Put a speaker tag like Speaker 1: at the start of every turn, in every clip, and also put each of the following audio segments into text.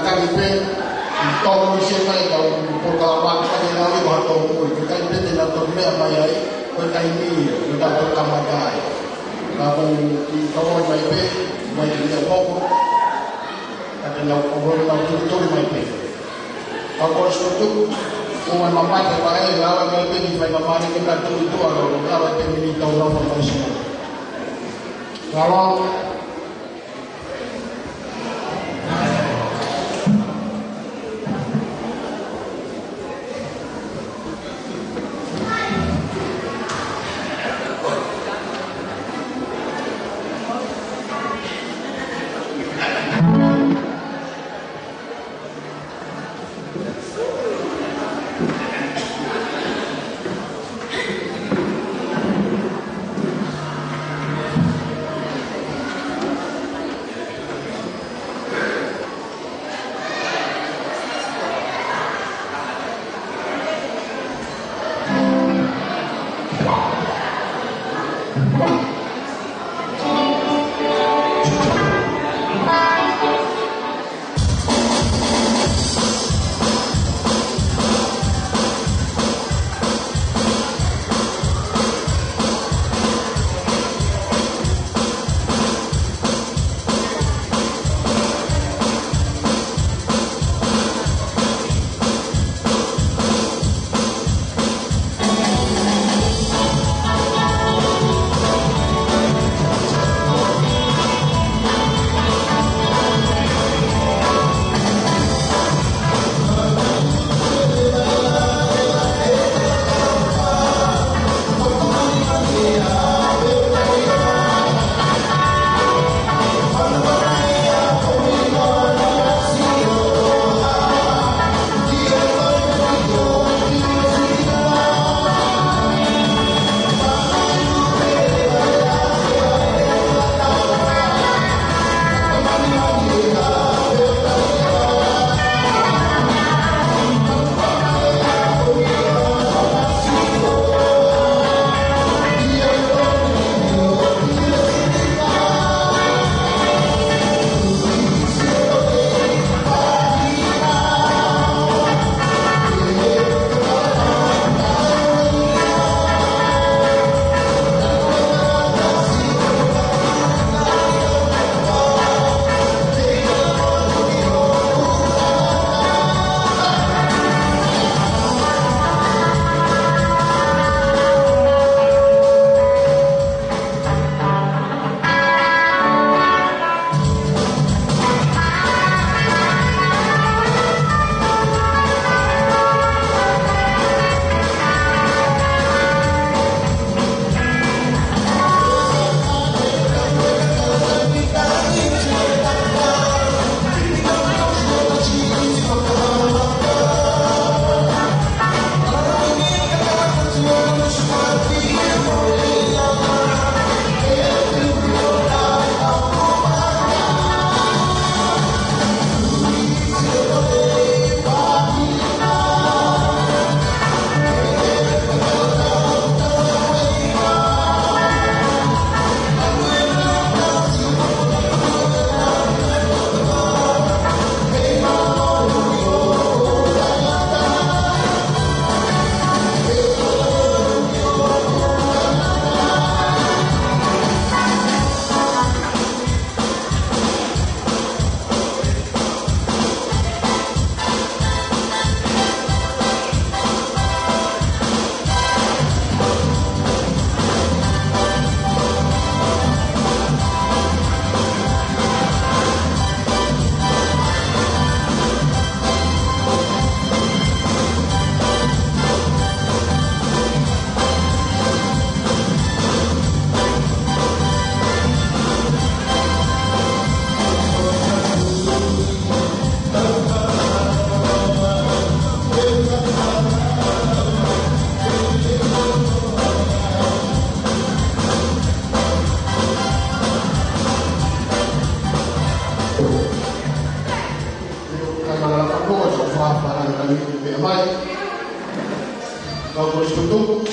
Speaker 1: kali pe tong ni siapa yang tahu pengalaman pada lagi waktu itu kali pe tidak tahu me apa ya kali ini tidak tahu kamadai kalau kau mai pe mai tidak tahu ada nak ngobrol tahu mai pe kalau suatu uma mamãe que vai lá vai ter que vai mamar que tá tudo agora lá vai ter que então não vai fazer kalau Kau boleh tutup.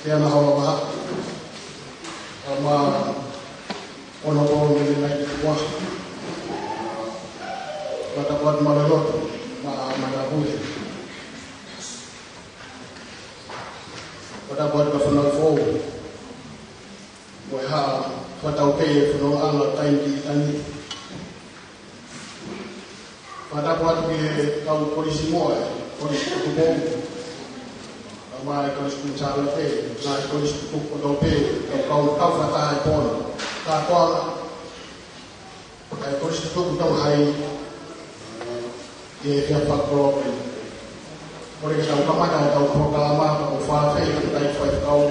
Speaker 1: kaya na hawa ono ko ngi lay wax kata buat malalot malabuhi kata buat kafunal fo wa ha kata okay funo ala time di tani kata buat ke kau polisi mo polisi tubo ama polisi kuncala pe na polisi tubo pe kau fata pon ta ko ay polisi tubo tau hai dia faktor mereka tahu kemana tahu proklama tahu fase tahu tahu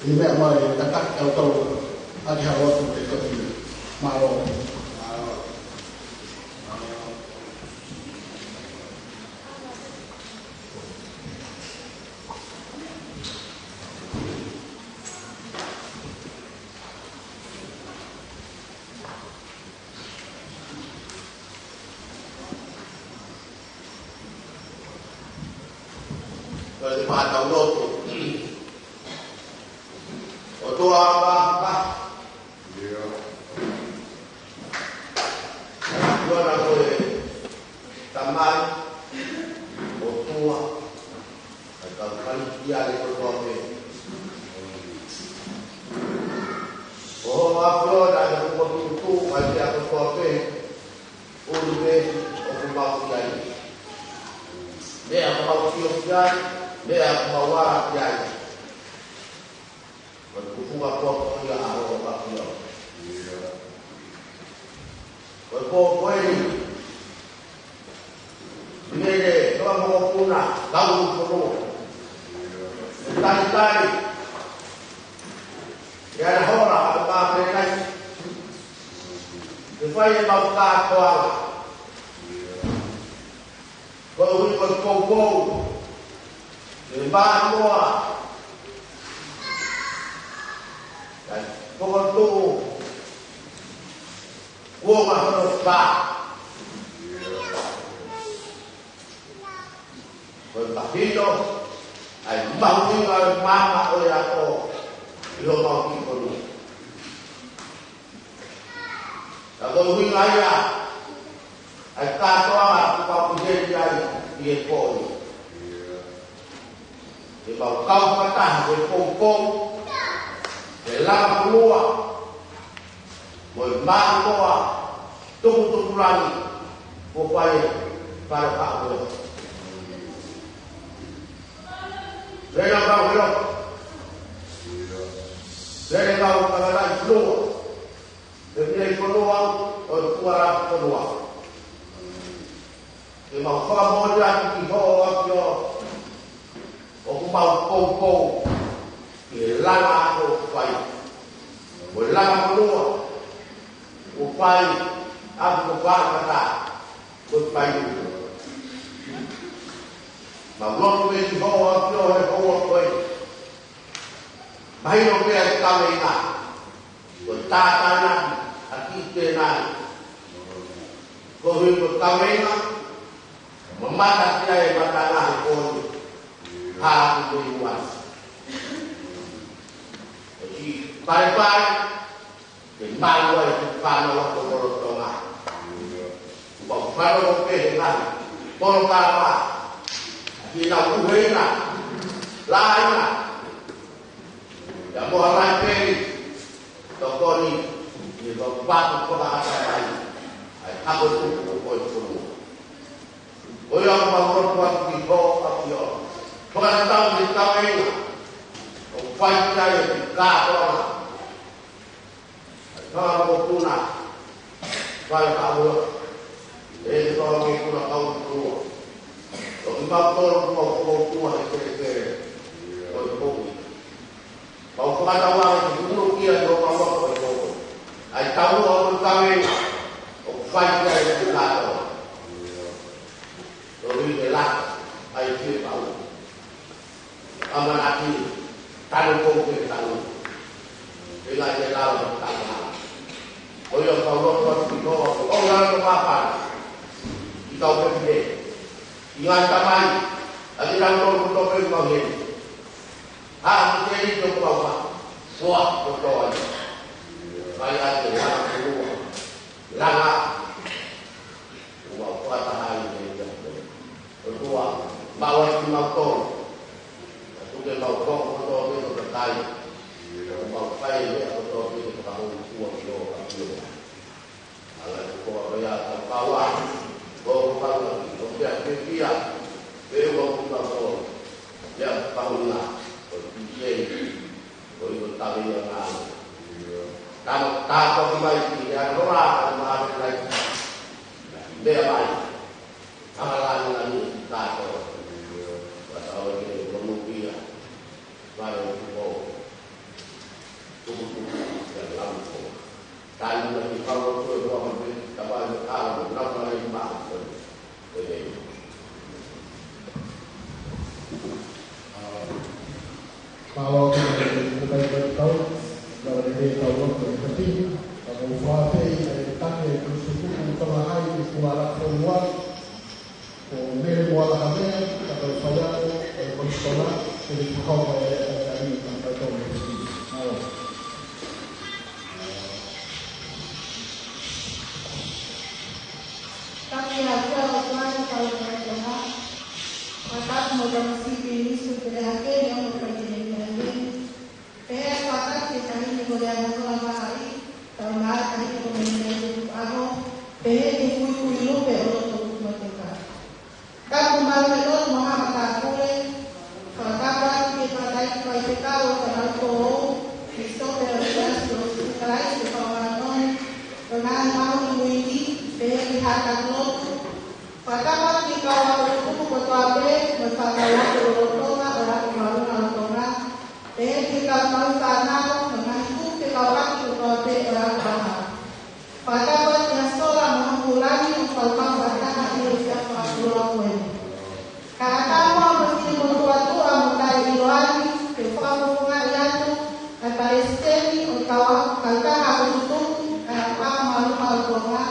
Speaker 1: ini memang tak tahu ada hal yang mereka malu
Speaker 2: Patau loto, oto apa? Dua orang boleh taman, otua, atau kali dia di berbagai. Oh, apa dah aku begitu, kali aku berbagai, urut, aku bawa dia. Dia aku bawa dia. Dia bawa dia. Berkumpul apa dia awak apa dia. Berkumpul ini. Ini kalau mau punah, tahu semua. Tadi. Dia ada orang apa mereka. Supaya mau kata. Kalau berkumpul. Lembah semua dan pokok tu gua masuk bah berpahito ay bangun al mama oleh aku lo mau ikut kalau wilayah ay kata aku kau punya dia pun di bawah kau patah di pungkung dalam keluar memang keluar tunggu lagi upaya para Pak Gubernur saya tahu belum saya tahu kalau keluar dari peluang keluar keluar di bawah kau modal di bawah aku mau kau hilang aku hilang keluar upaya aku kata upaya mau di bawah kau bayi orang yang kami nak bertatanan akidena kau hidup kami nak memasak dia makanan kau aku berjuang. Jadi pai-pai malu itu kalau orang tengah. Kalau orang orang kala kita uhuina lain. Ya boleh lagi. Tokoni di bawah kota lain. Aku tu boleh. Orang orang di bawah dia. Bukan tahu di kawin, upaya yang dikatakan, kalau punah, kalau kamu, kalau punah kau tua, kalau kau tua itu kau kata orang itu dia dua orang kau, ay tahu orang kawin, upaya yang dikatakan, jadi jelas, ay tahu. Aman hati, tanggung ke tanggung. Bila dia lalu tanggung. Oh yang kau buat itu, oh yang apa? Kita pergi. Ingat kamai, nanti tanggung untuk pergi. suah kotor kaya jelas semua lama uang kuat hari ini kedua bawa di motor itu dia bawa motor itu berkali bawa kayu dia motor itu tahu uang lo kalau kau bayar kawan bawa lagi kemudian dia bawa motor yang tahulah berbicara boleh tahu yang lain. Kalau tak kembali dia orang maaf lagi. Dia baik. Amalan lagi tak tahu. Pasal ini berlebih. Baru tubuh yang lampu. Kalau lagi kalau tu orang dapat kalau nak lagi mak. Jadi
Speaker 1: kalau kita beritahu kalau dia tahu yang penting kalau suatu tanya bersuku terlahai di suara semua kemudian muara kami atau saya bersekolah jadi kau dari sampai ke sini.
Speaker 3: Tapi ada orang kalau berdoa, maka semoga masih ini sudah yang berpergian. Kata kita ini boleh orang bahari, kalau nak hari kemudian aku, ibu orang mereka. Kalau kemarin itu Muhammad Akule, kalau kapan kita naik ke kalau itu itu berarti sekali kawan dengan mau ini lihat kalau kapan kita waktu itu bertuabe bersalah orang kita tahu sana dengan itu kita orang itu orang bahar. Pada waktu yang sekolah mengulangi untuk membaca Indonesia Pulau karena kamu mesti membuat doa mengenai Iluani, kepada pengajian antara istri untuk kita harus itu apa malu doa.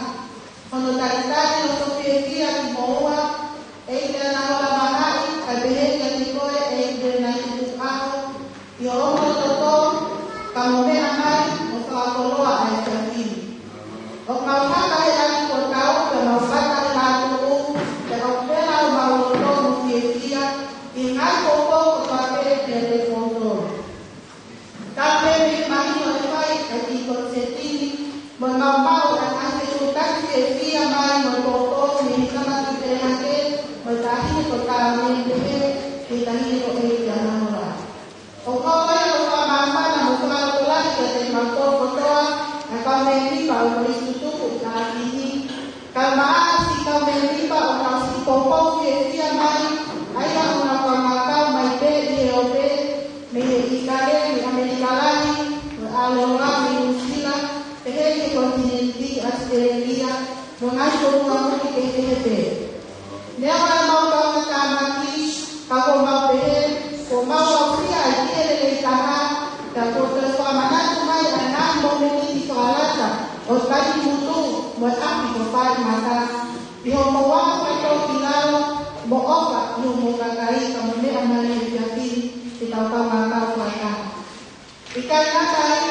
Speaker 3: Menurut tadi untuk dia mau dan Allah bahari kabeh yang dikoe dan itu yo toto kamu be amai usah tolo ai jadi o kau kai ai ko kau ke no sata lalu ke o be la mau to dia ingat ko pakai telepon tapi mi mani o fai ai ko seti mau dan itu tak dia mai mo to ni sama kita hake bertahi ko kami be kita ni ko jangan Okoye mama na mukula ke mako kotoa na kameni pa ulisutu kutaki kama si kameni pa ukasi popo ke dia mai aya una kamaka mai pe diope me ikare ni amerikalani alora ni usila pehe kontinenti Australia mengaku mengaku ke pehe newa mau kama kish kako mau pehe komao pia ile kama takuta kwa manatu mai anambo mimi swalata ospati mutu mwapi kwa mata yo mwa kwa kilalo mooka yo mwangai kama mimi amani ya pili kitauka mata kwa kama ikana kai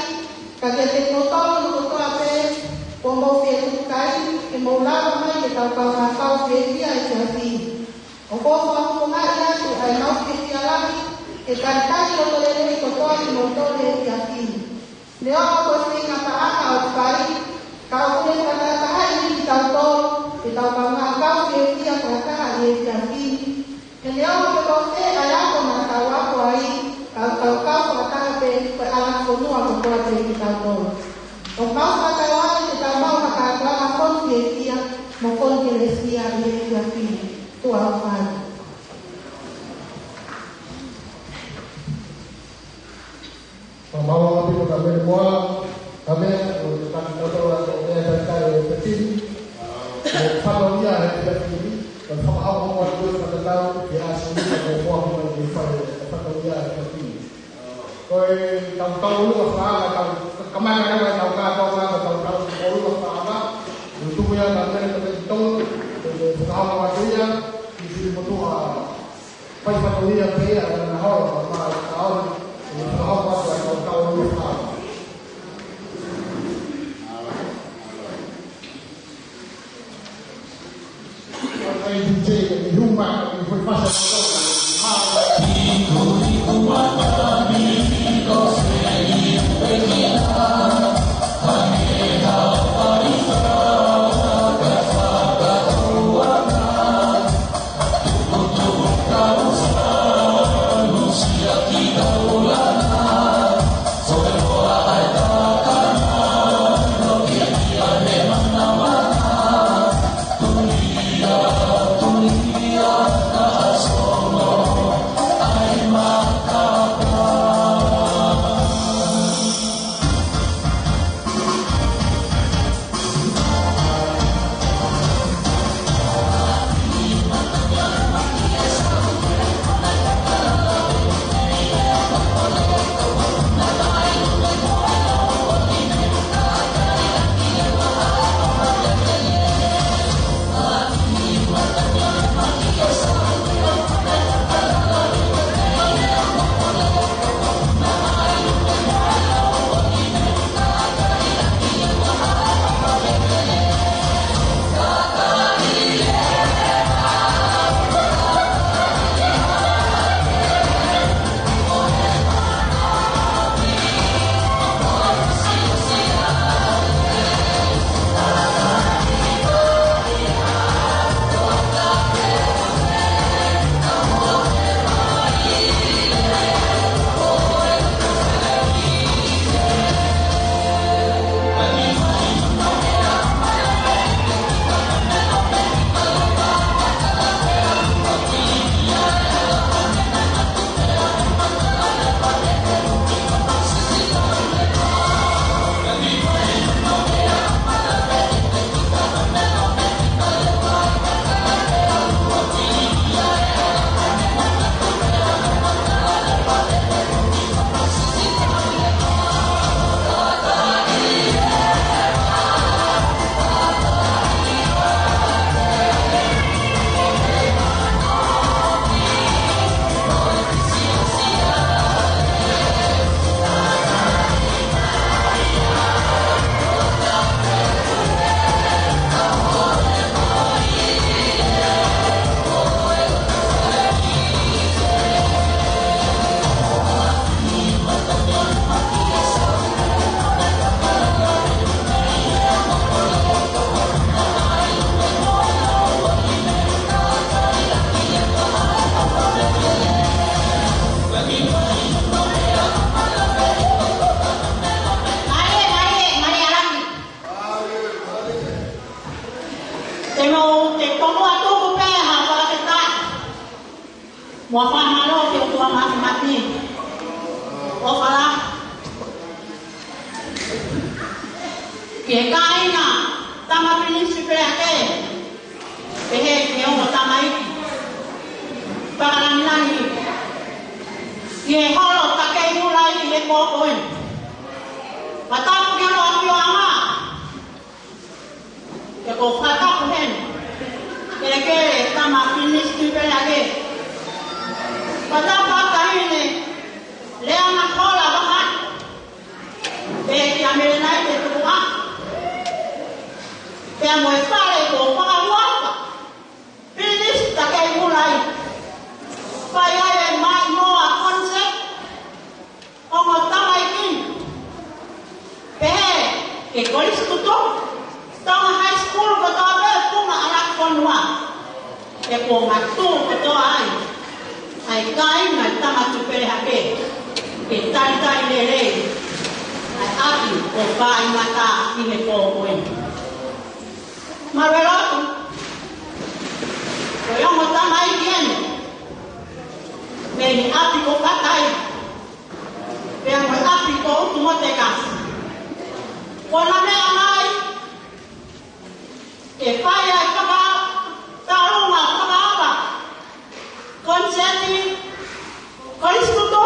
Speaker 3: kakete kotolo kwa pe kombo pia kai emola mai kitauka mata pia ya pili okofa kumaya tu ainauki lagi ikantai lo tolele kotoa ni motole ya pili leo kwa singa paaka ukari kau kule kata tahai kita kau dia kata ya pili leo kwa te ayako na kawako ai kau kata pe alat semua kotoa kita tol kau kata wale kita mau kata kon dia mokon dia ya pili tu apa
Speaker 1: Pembawa itu kami semua kami untuk orang yang dari kecil kalau dia tidak ini dan sama orang itu pada tahu dia asli atau buah dari kalau dia kecil. Koi tahu lu apa tahu kemana tahu tahu lu apa untuk yang nanti itu kalau waktunya di sini betul pai dia kayak dan hal apa tahu kalau kau
Speaker 4: Mua whamaro ke o tua mati. O whala. Ke kaina. Tama pinisi prea ke. Pehe ke o tama iki. Pakalanani. Ke holo takei mulai ki he kokoen. Patapu ke lo apio ama. Ke ko patapu hen. Ke tama pinisi prea ke. Patapu kaine. Lea na kola bahan. Pehe ki amere nai te tukuha. Pehe moe whare ko whakaruaka. Pinisi takei mulai. Pai ai mai noa concept ongo tamai kin pehe ke kolis tuto tanga high school ko to be punga anak konwa e ko ngatu ko to ai kai na tama tu pere hake ke tai lele ai api ko pai mata ni he ko koen marelo ko yo mo tamai kin Meni api ko katai. Pea mo api ko utumotekas. Kona me amai. E kaya e kaka. Tarunga kaka aba. Konseti. Koristuto.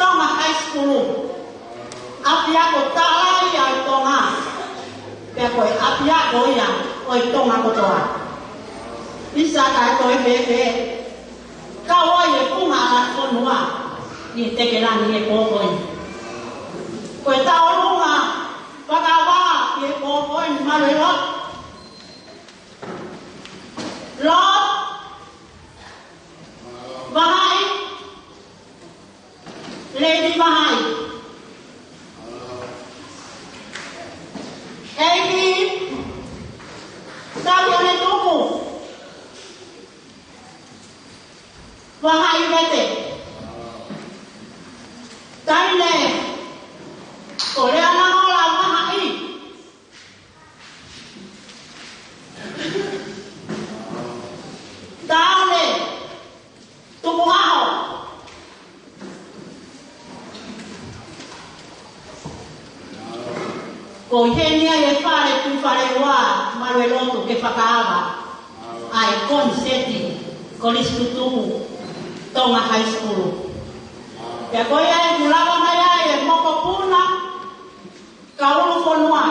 Speaker 4: Tonga high school. Api ako talai ay tonga. Pea ko e api ako ya. O tonga ko toa. Isa kai ko e bebe. Kawa ye punga alat konua ni tekelan ye pokoin. Koe taolunga pakawa ye pokoin marelot. Lot Bahai Lady Bahai Eki Tabione tuku Wahai bete. Taine. Kole ana hola wahai. Taune. Tumuhao. Ko henia ye fare tu fare wa marueloto ke whakaava. Ai konseti. Koliskutumu. Tonga high school. Pea koe ai mulawa mai ai e moko puna. Kaulu fonua.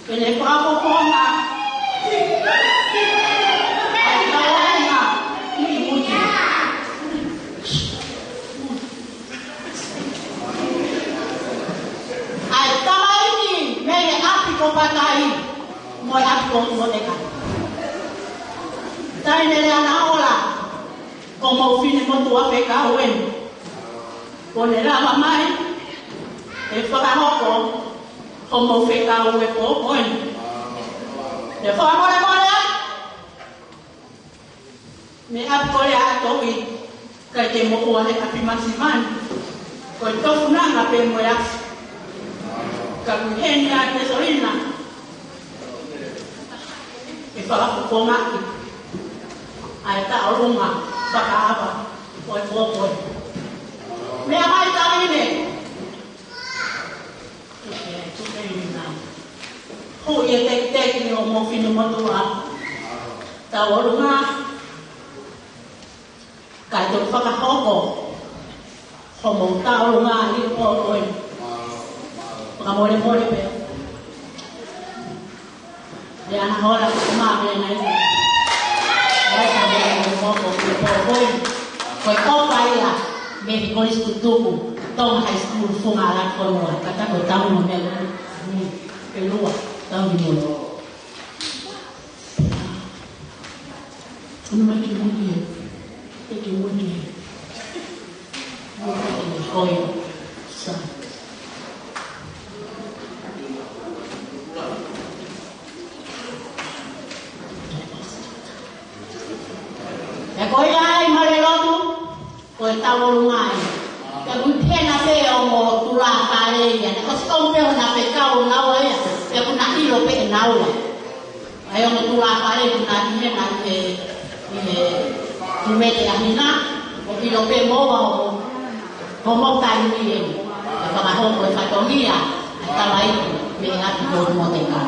Speaker 4: Pene kwako kona. Ai kawaina. Iki muti. Ai tamaini. Mene api ko patai. Moi api ko moteka. Tai nere ana ola. Como fine motu ape kawen. Kone rama mai. E whakahoko. Como fe kawe po koen. E whakamore mora. Me api kore atowi. Kai te mo ua he api masiman. Koe tofu nanga pe mo ya. Kakuheni a tesorina. E whakapuko ngaki. Ai ta orunga. Whakaava. Oi pōpoi. Mea mai tarine. Tuke ina. Ho ia teki ni o mowhinu matua. Ta orunga. Kai tō whakahoko. Homo ta orunga ni pōpoi. Whakamore pēo. Le ana hora kukumā mea nai. Koe kopaila me di kolis tutuku tong high school funga alat konua kata koe tau no mea ni pelua tau di mulo Una maki muni eki muni koe sa e koe ai marelotu koe tawolungai e kuitena peo mo tula kaleia ne kosi kompeo na pe kau naua ia e kuna hilo pe naua ai o tula kaleia kuna hine na ke Mete ahina, o ilo pe moa o mo kai ni e. E pa ho ko fa tonia, ta mai me ati do mo te ka.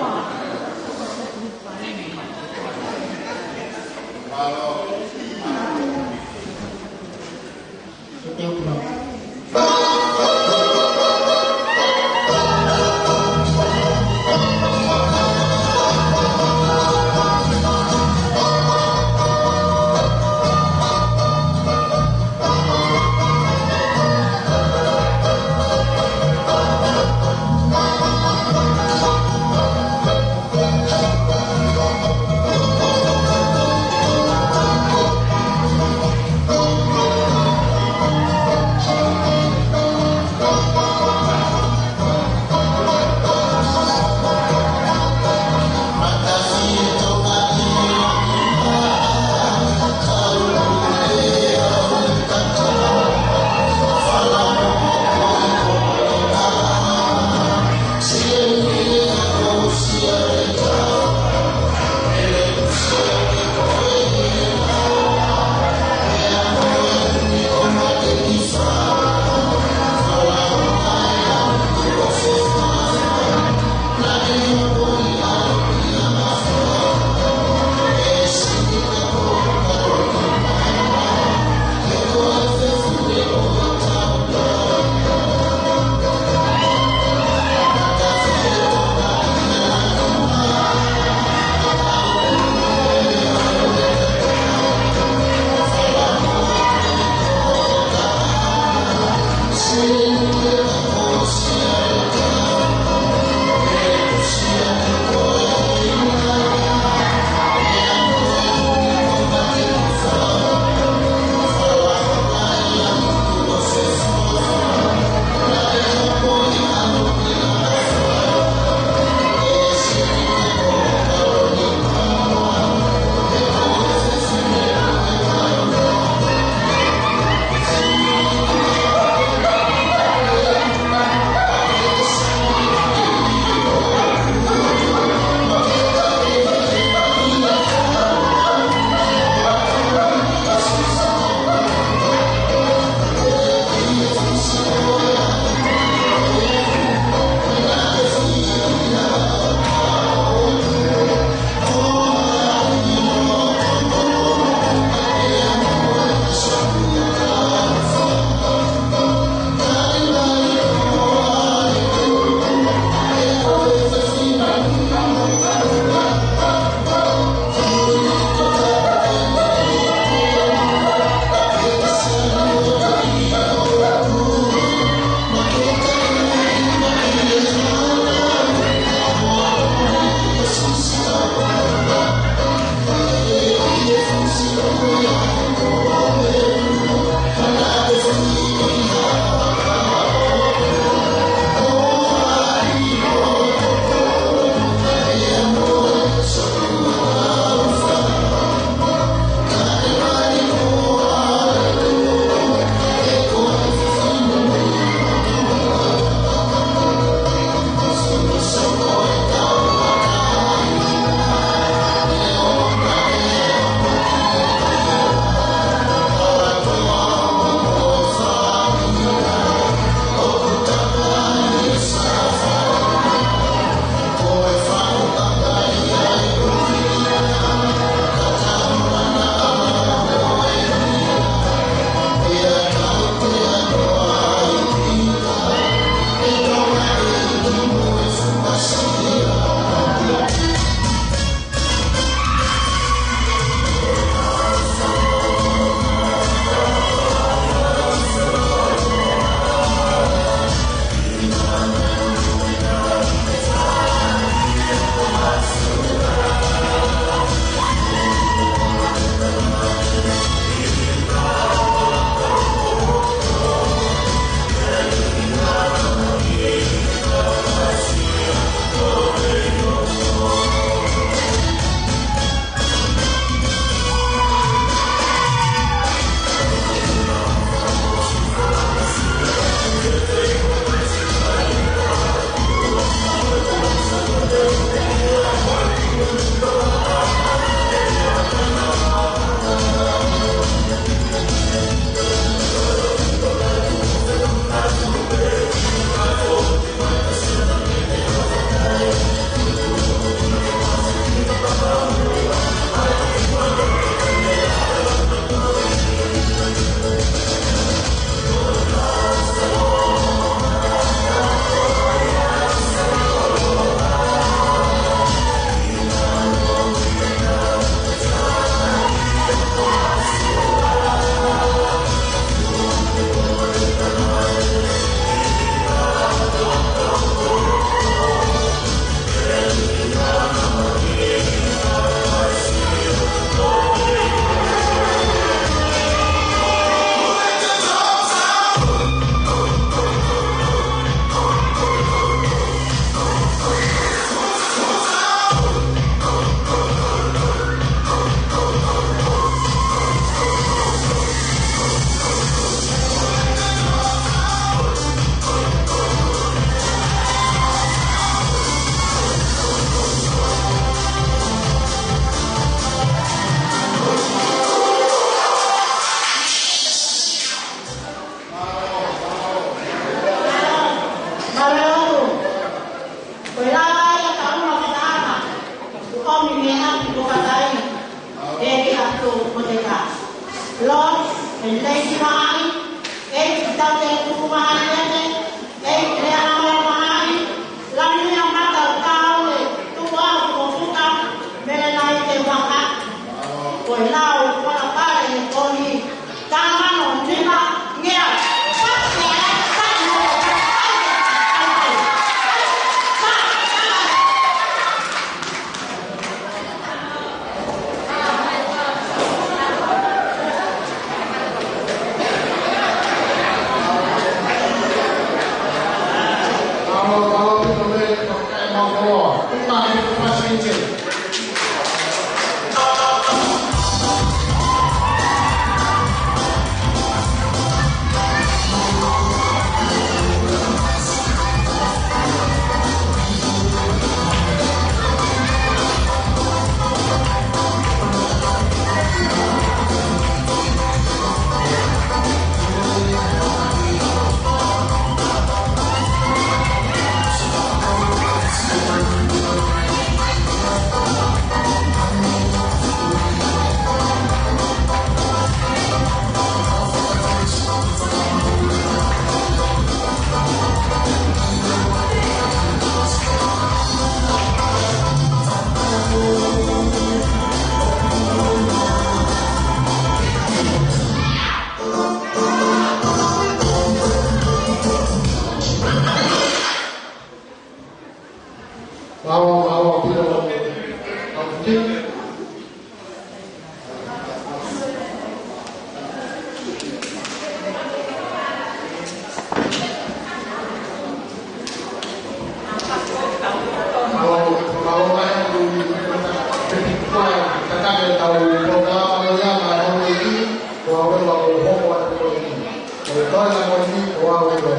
Speaker 1: Tôi là một đi qua người rồi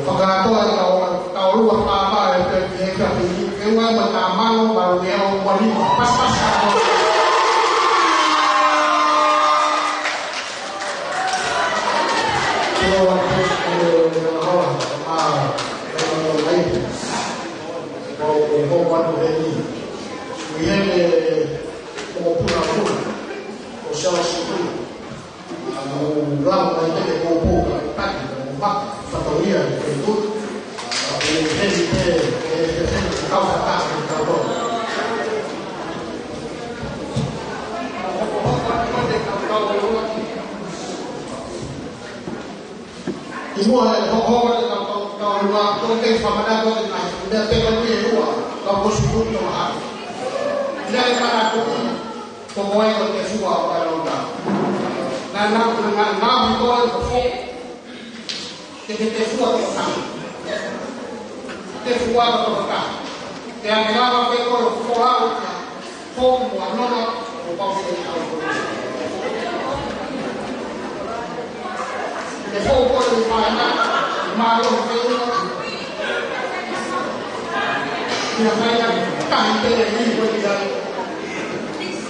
Speaker 1: pagka tôi tàu luộc apa cái mà làm mang vào nghèo qua đi pas Semua kalau konteks pemadaman itu dah terlalu luar, kalau sebut Tuhan. Jadi para tu pokoknya konteks semua kalau dah. Nanti dengan nama itu pokok kita semua Tuhan. Kita semua Tuhan. Yang kenapa kita pokok buat nolak pokok kita tahu. Để vô coi thì mà rồi cái thì hôm nay là càng tên là gì bây giờ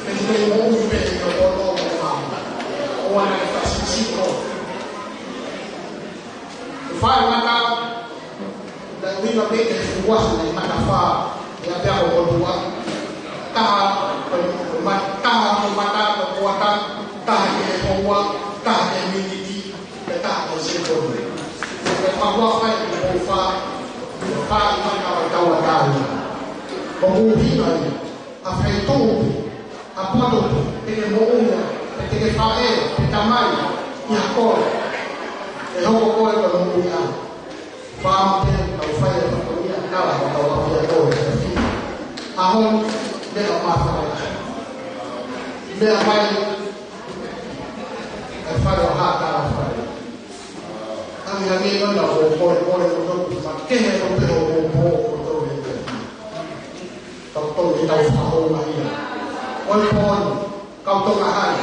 Speaker 1: mình thấy mẫu về rồi tôi làm ôi này phải xin rồi phải mà nào là vì là biết cái quá này mà đã pha là theo một con quá ta mà ta kekuatan ta cái hoa ta cái mini tak bersyukur. Allah kan berufah iman kawan-kawan. Mengubihi apa itu? Apa tu? Dengan mu'umnya, dengan fa'il, dengan yakol. Ehok kau yang mengubihi. Faham dan taufaya berkuliah kalah atau yakol. Ahon dia apa? Dia apa? Faham hak Kami kan dah boleh untuk makan yang boleh untuk itu. Doktor kita tahu lagi. Walaupun kau tengah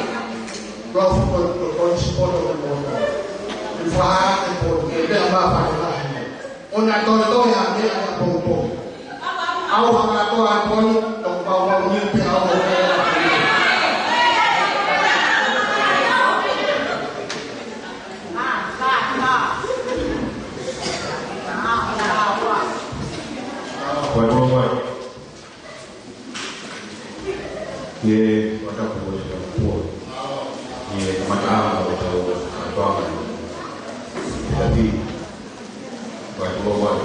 Speaker 1: เราคนคนเป็นคนฟ้าเป็นคนเรื่องบ้าไปอะไรคนนั้นตัวอย่างนี้อะไรโปร่งเอาทำงานตัวคนตรงเบาๆยืดเอาไป
Speaker 5: Ye mata kuat kuat, ye mata atau apa? Jadi buat membawa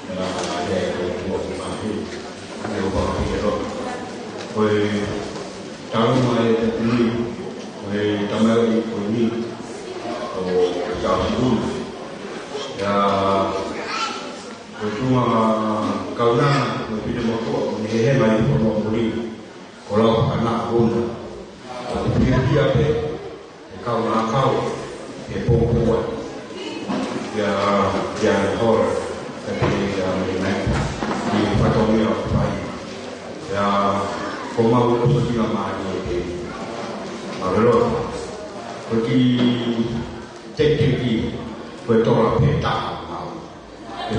Speaker 5: dalam ada buat mati, ada buat itu. Koi tahu mai ini, koi tahu ini, atau jauh dulu. Ya, koi cuma kau nak lebih demok ni mai pun kalau anak pun dia kau nak kau perempuan ya orang tapi naik di patungnya baik ya kau mau pergi ke mana kalau pergi cek tinggi betul peta mau di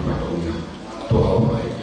Speaker 5: patungnya tu baik.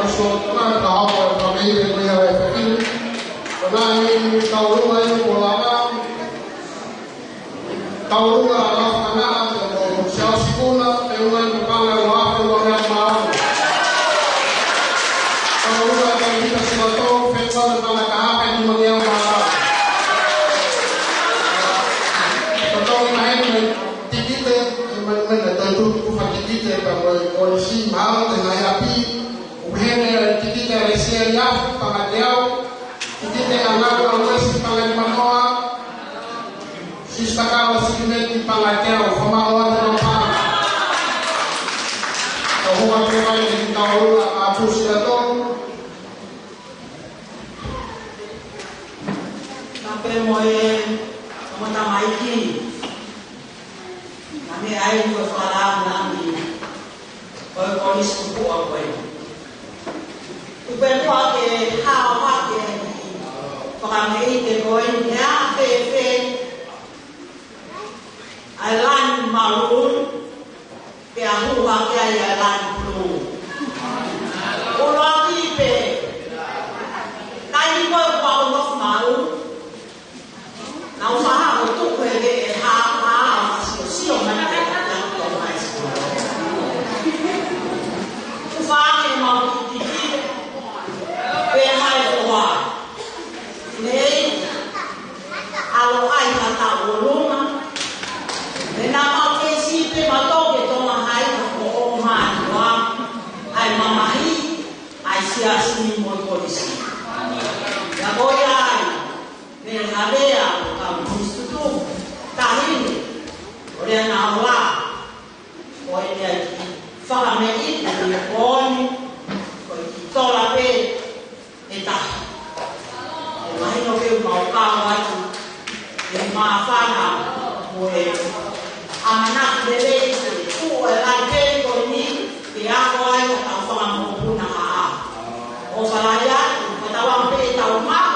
Speaker 1: masuk tengah kau kami punya efektif. Karena ini tahu rumah bola tahu rumah anak siapa sih puna dengan kepala wah luar yang mau. Tahu rumah yang kita semua tahu festival tentang kahapa di mengiang malam. Betul main tikite menentu kufa tikite bahwa polisi mau dengan api ubahnya tikite resian ya pangadeo tikite anak orang si pangadimanoa sistakawa sikimeti pangadeo pemahaman dan paham bahwa mereka yang tahu apa sudah
Speaker 4: sampai mulai sama-sama iki kami air juga salam nanti kalau polis kuku apa ini bukan pakai hal pakai kami itu koin ya pepe alan marun yang pakai alan blue ulang tipe kali bawa mau usaha untuk hal-hal sosial mana yang terbaik. Usaha yang mau dikit, behai tua. Ini, kalau ayah tak ulung, nama kesi pemato betul mahai kebohongan, wah, ayah mamahi, ayah siasi mau polisi. Ya boyai. Habea kamu itu tahin oleh Allah oleh dia faham ini dia pun kita lape entah lain orang mau kawan yang maafana boleh anak beli itu lagi ini dia kawan atau faham pun nak oh salahnya ketahuan pe tahu mak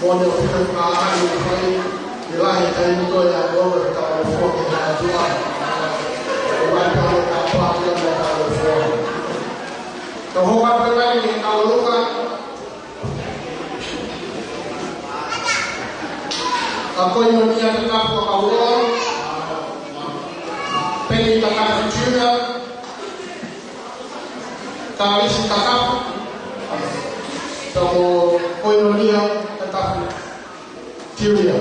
Speaker 1: Quando eu fico em casa, eu falei, e lá ele está indo agora, está o fogo na tua. Eu vou colocar a placa no fogo. Então, vou para ele, a luva. A coinonia tetap kepada Allah. Penny tetap juga. Tali tetap. Então, koinonia tetap juga.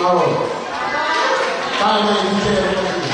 Speaker 1: Awal. Tanya ini saya lagi.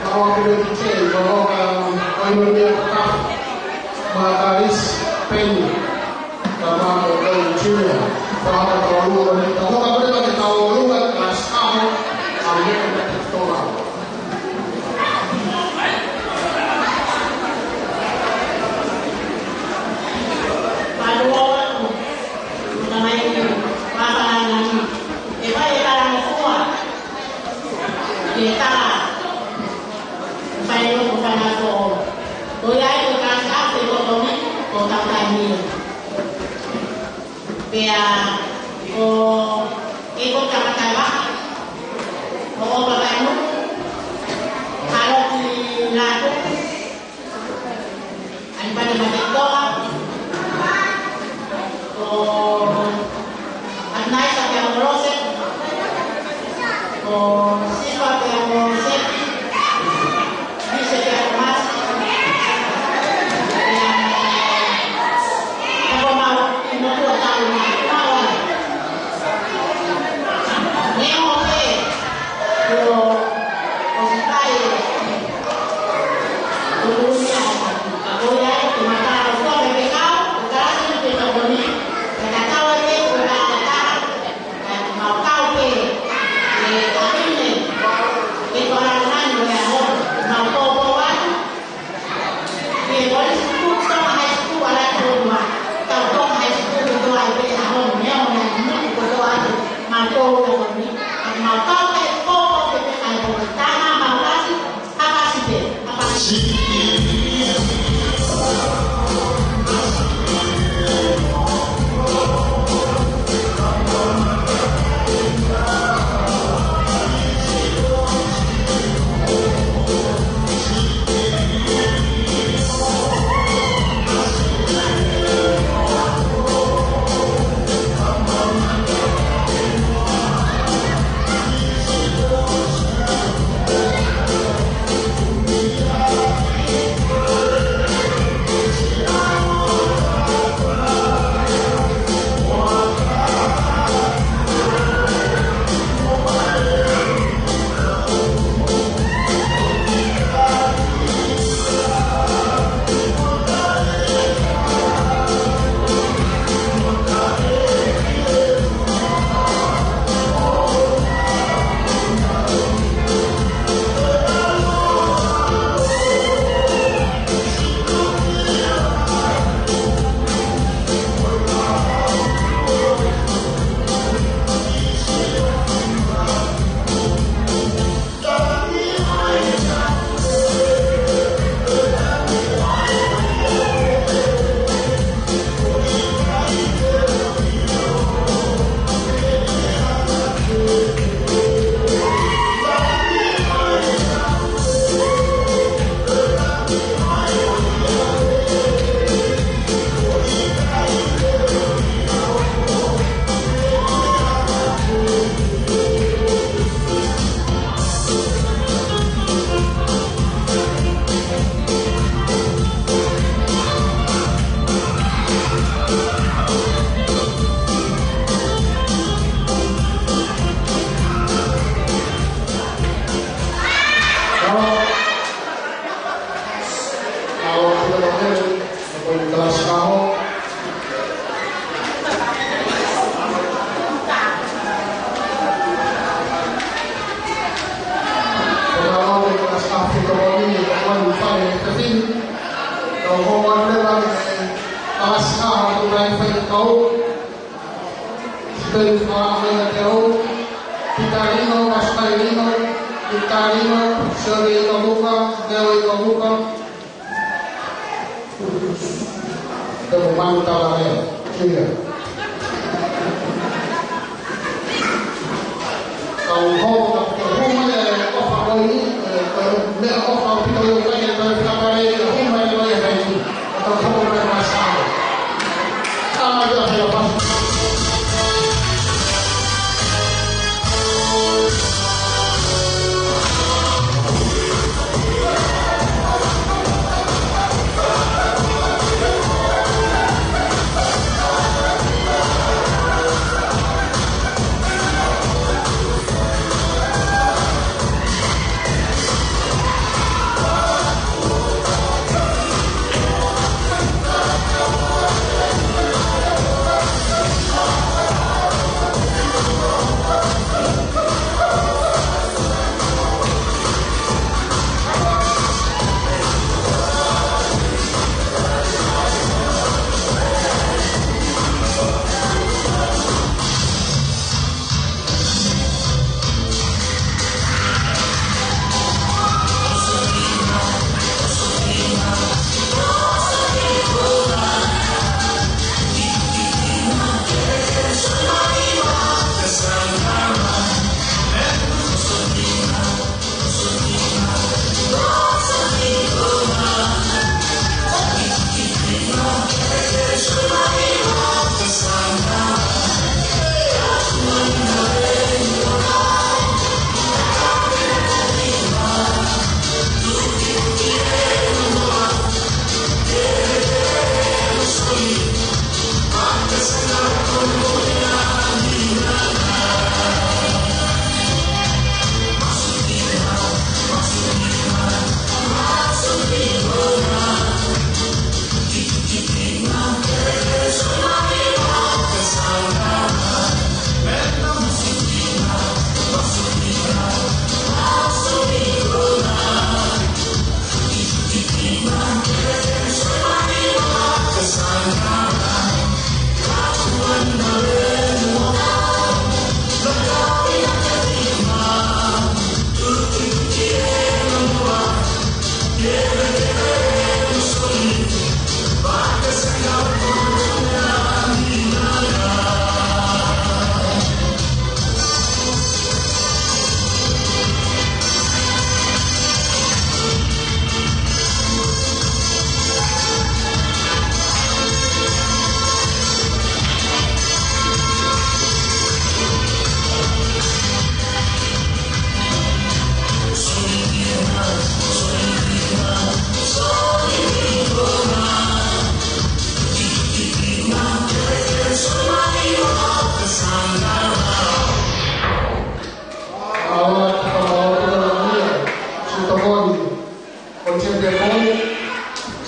Speaker 1: kalau boleh dicek bahwa Indonesia tetap mataris penny karena dari China kalau terlalu banyak tahu kalau dia lagi tahu lu kan kelas kamu ambil untuk tolak.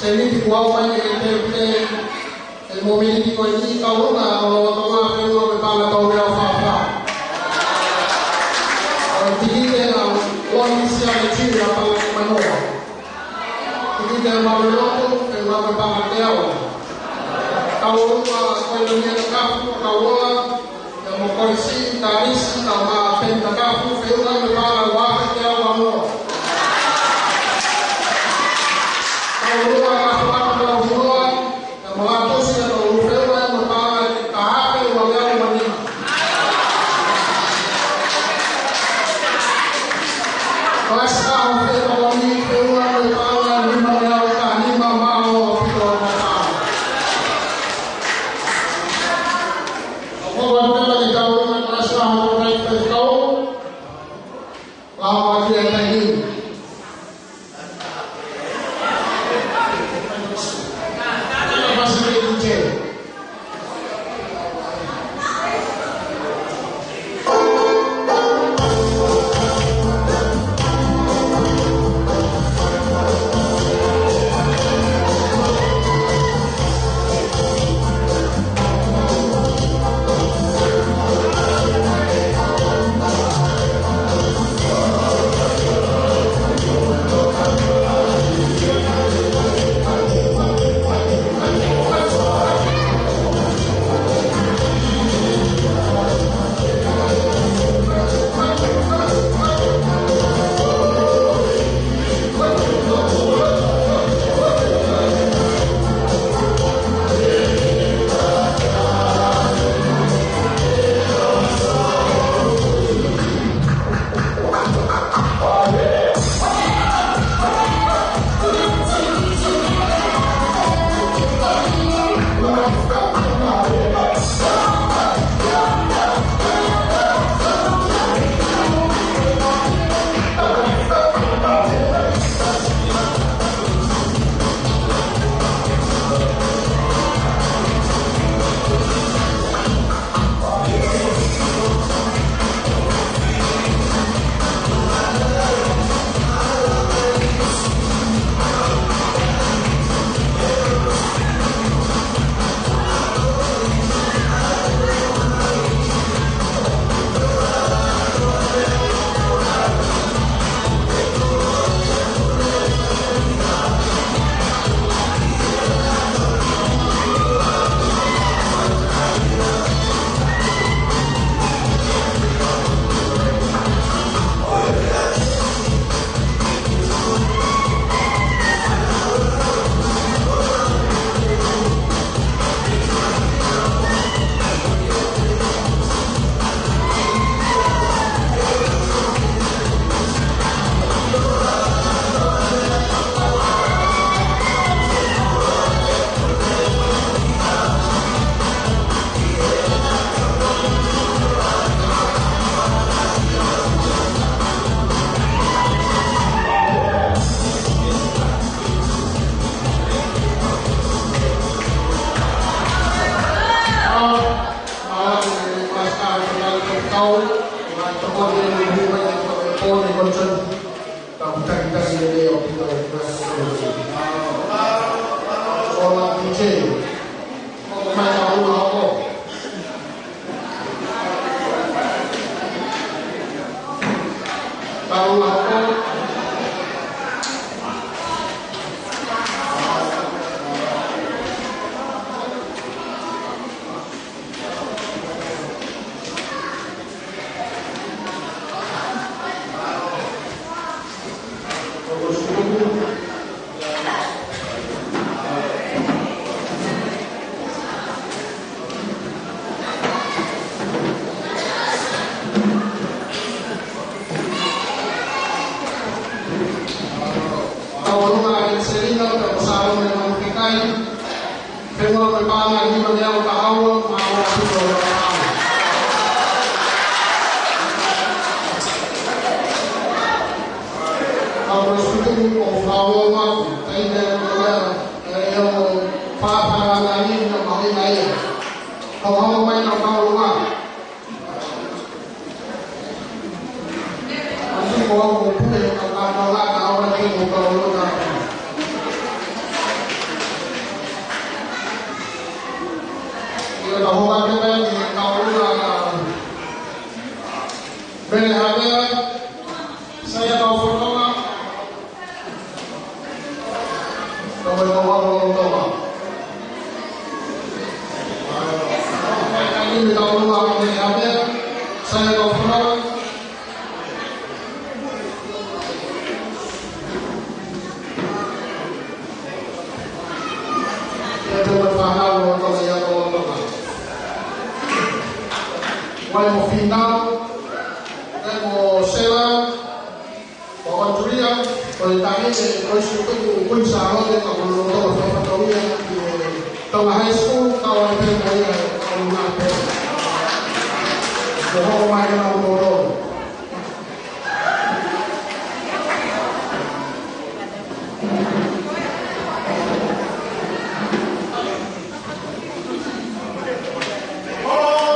Speaker 1: Seni di kuau mai el momento ko ni kau na o to ma pe lo pa la to ya fa fa. Tigi de la lo inicia le chi la pa la mano. Tigi de ma lo to pe ma pa ma te o. Kau ma ko le ni ka fu kau ya mo ko si taris na ma pe ka fu fe na me pa la wa te o mo. orang tua. Ini tahu rumah ini apa? Saya kontrol. Itu berfaham orang saya kontrol. Wale final, mo sela, mo kontria, ko itami ko isuto ko insaro de ko no to ko patoria to high school ka wale pe mo ya ko na pe. Ko ho mai na mo ro.
Speaker 6: Oh,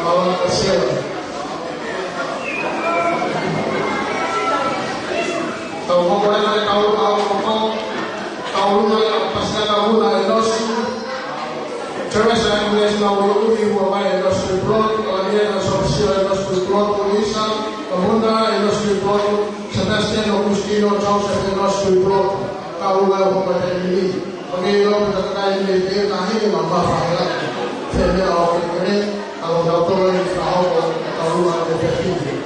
Speaker 1: bawah kecil. Tahu kau boleh nak tahu nak pasal tahu nak enos. Cewek saya punya selalu ibu bapa enos diplot, kalau dia enos sosial enos diplot tulisan, kemudian enos diplot sedasnya nokuskino jauh saya enos diplot. Kau kalau pada ini, bagi lo berkait ini dia nahi mama faham. Saya orang ini kalau doktor ini tahu ada begini.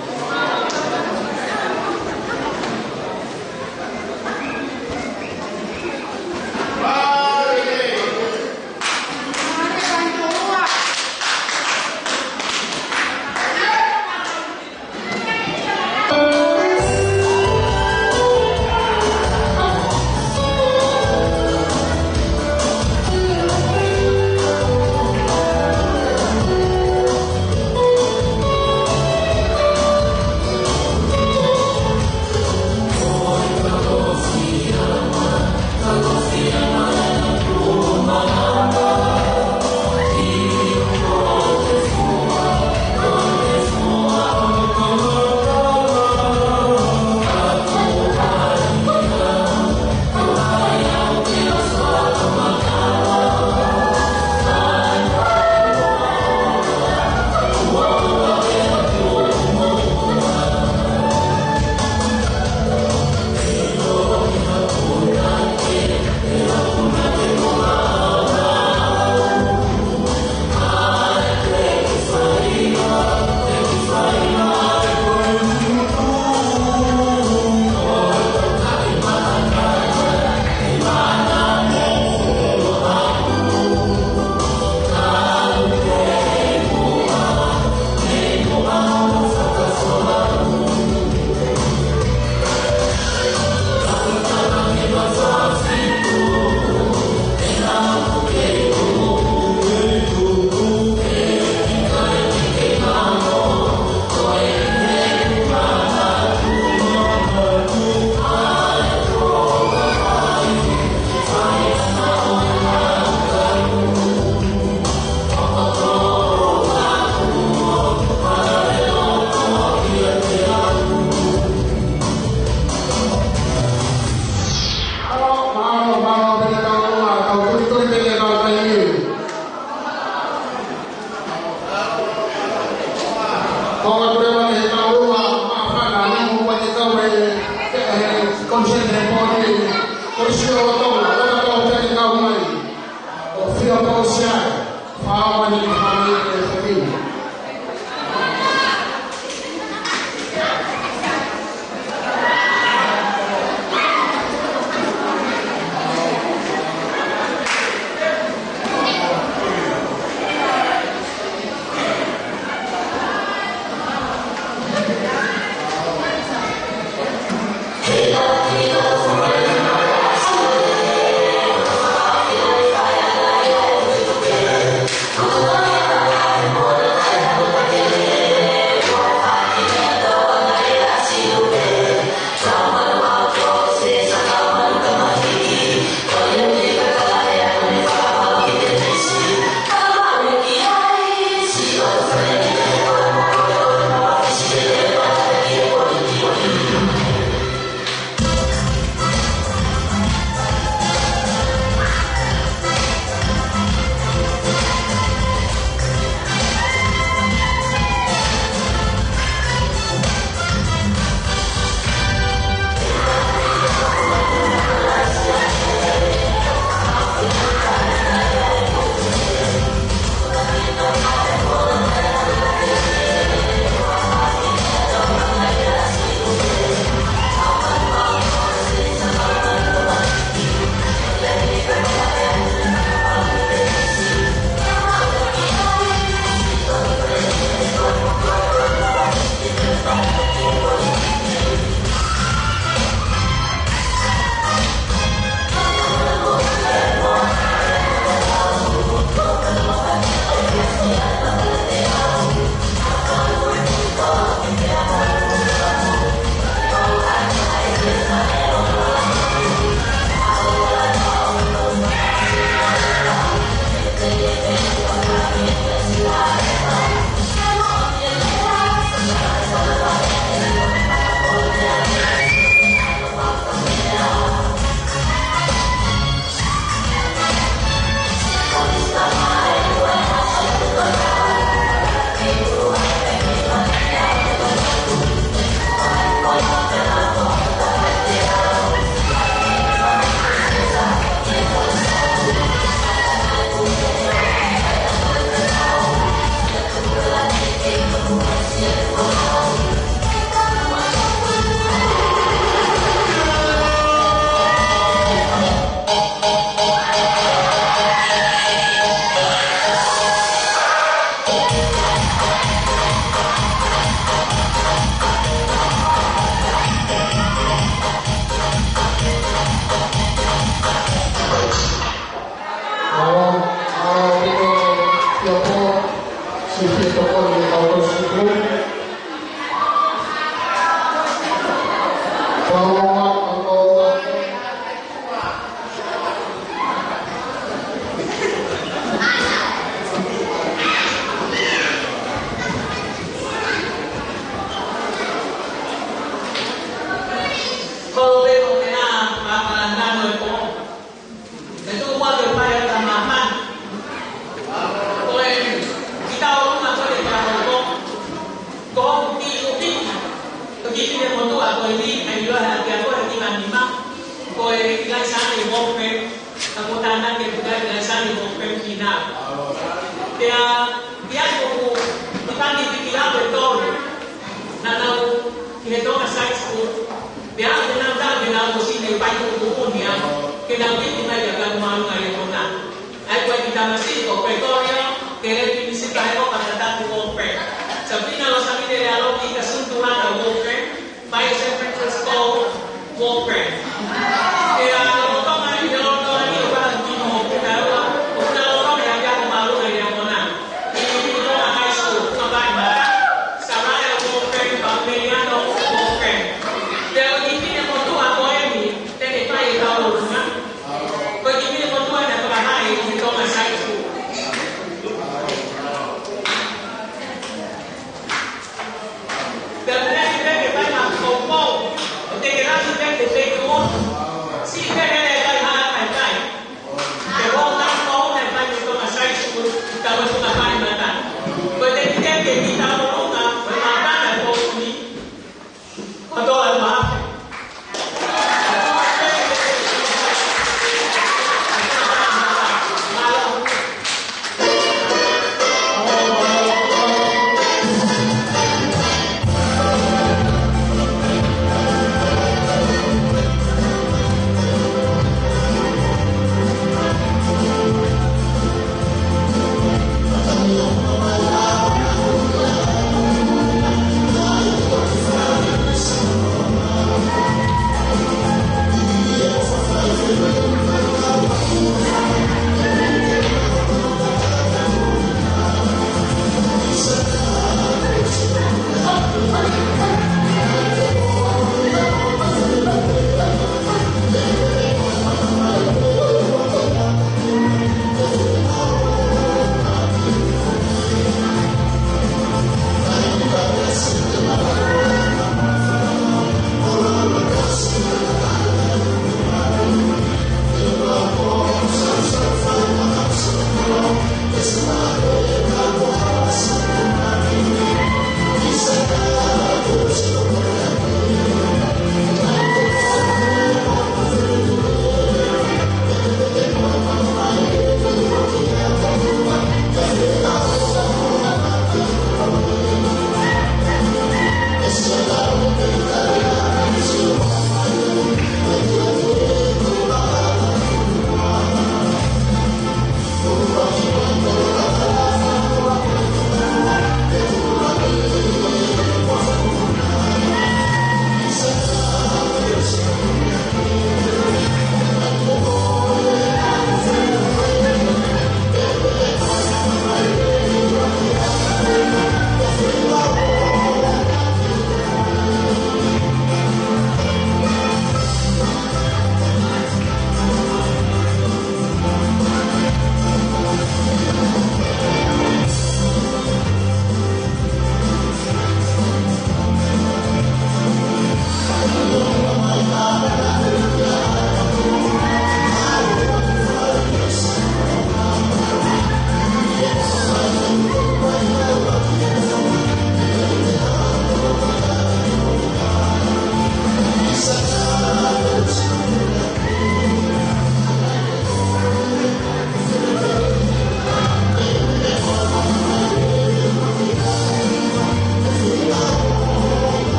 Speaker 6: Kau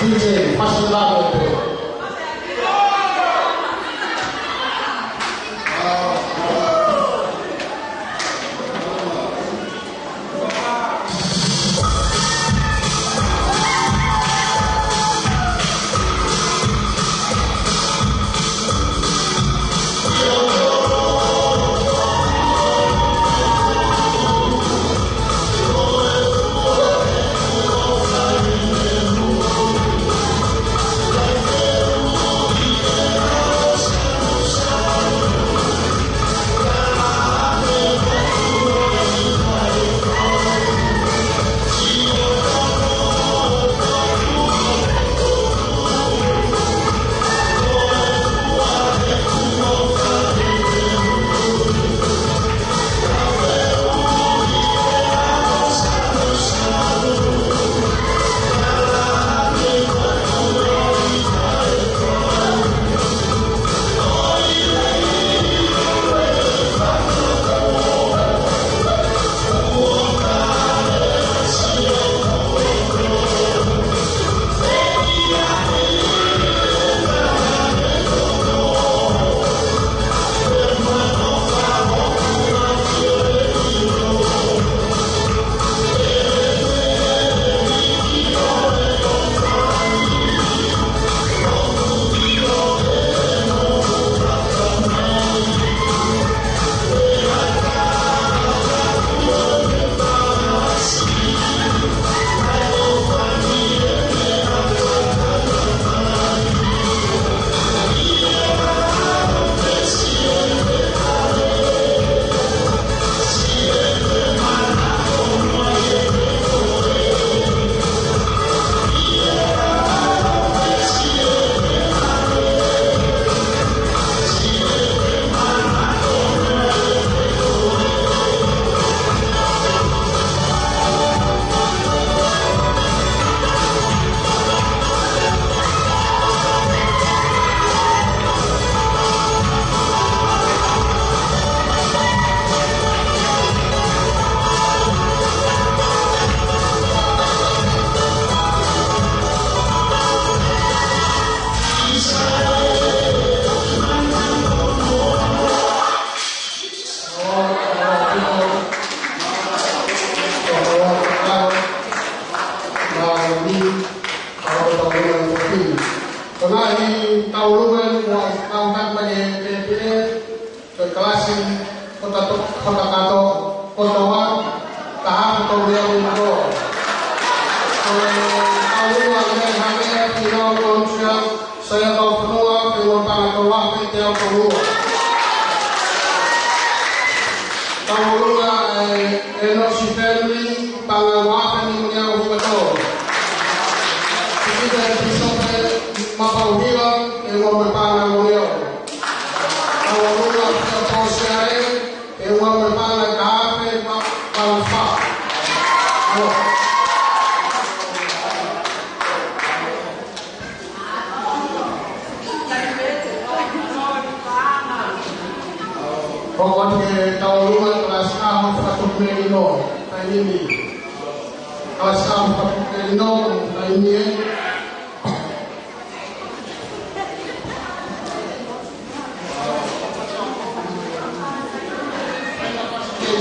Speaker 1: DJ, pasti lagi itu.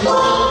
Speaker 6: Terima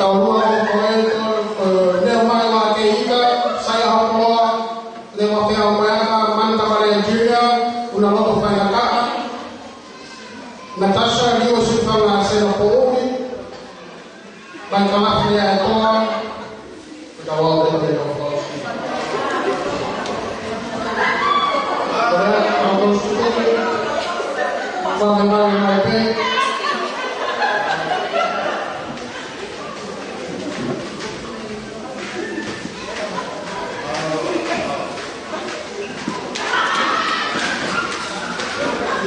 Speaker 1: Taurua o koe leo mai wa ke ika, sai a hopoa, le wa pia o maega, Manta Maria Junior, una loto whainga kaa, Natasha Rio Sifanga Sena Pouri, Mai Kalafi a Etoa, ka wau te te o wau. Kore, a wau sutene, wau mai pe,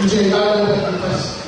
Speaker 1: DJ Tyler Peters.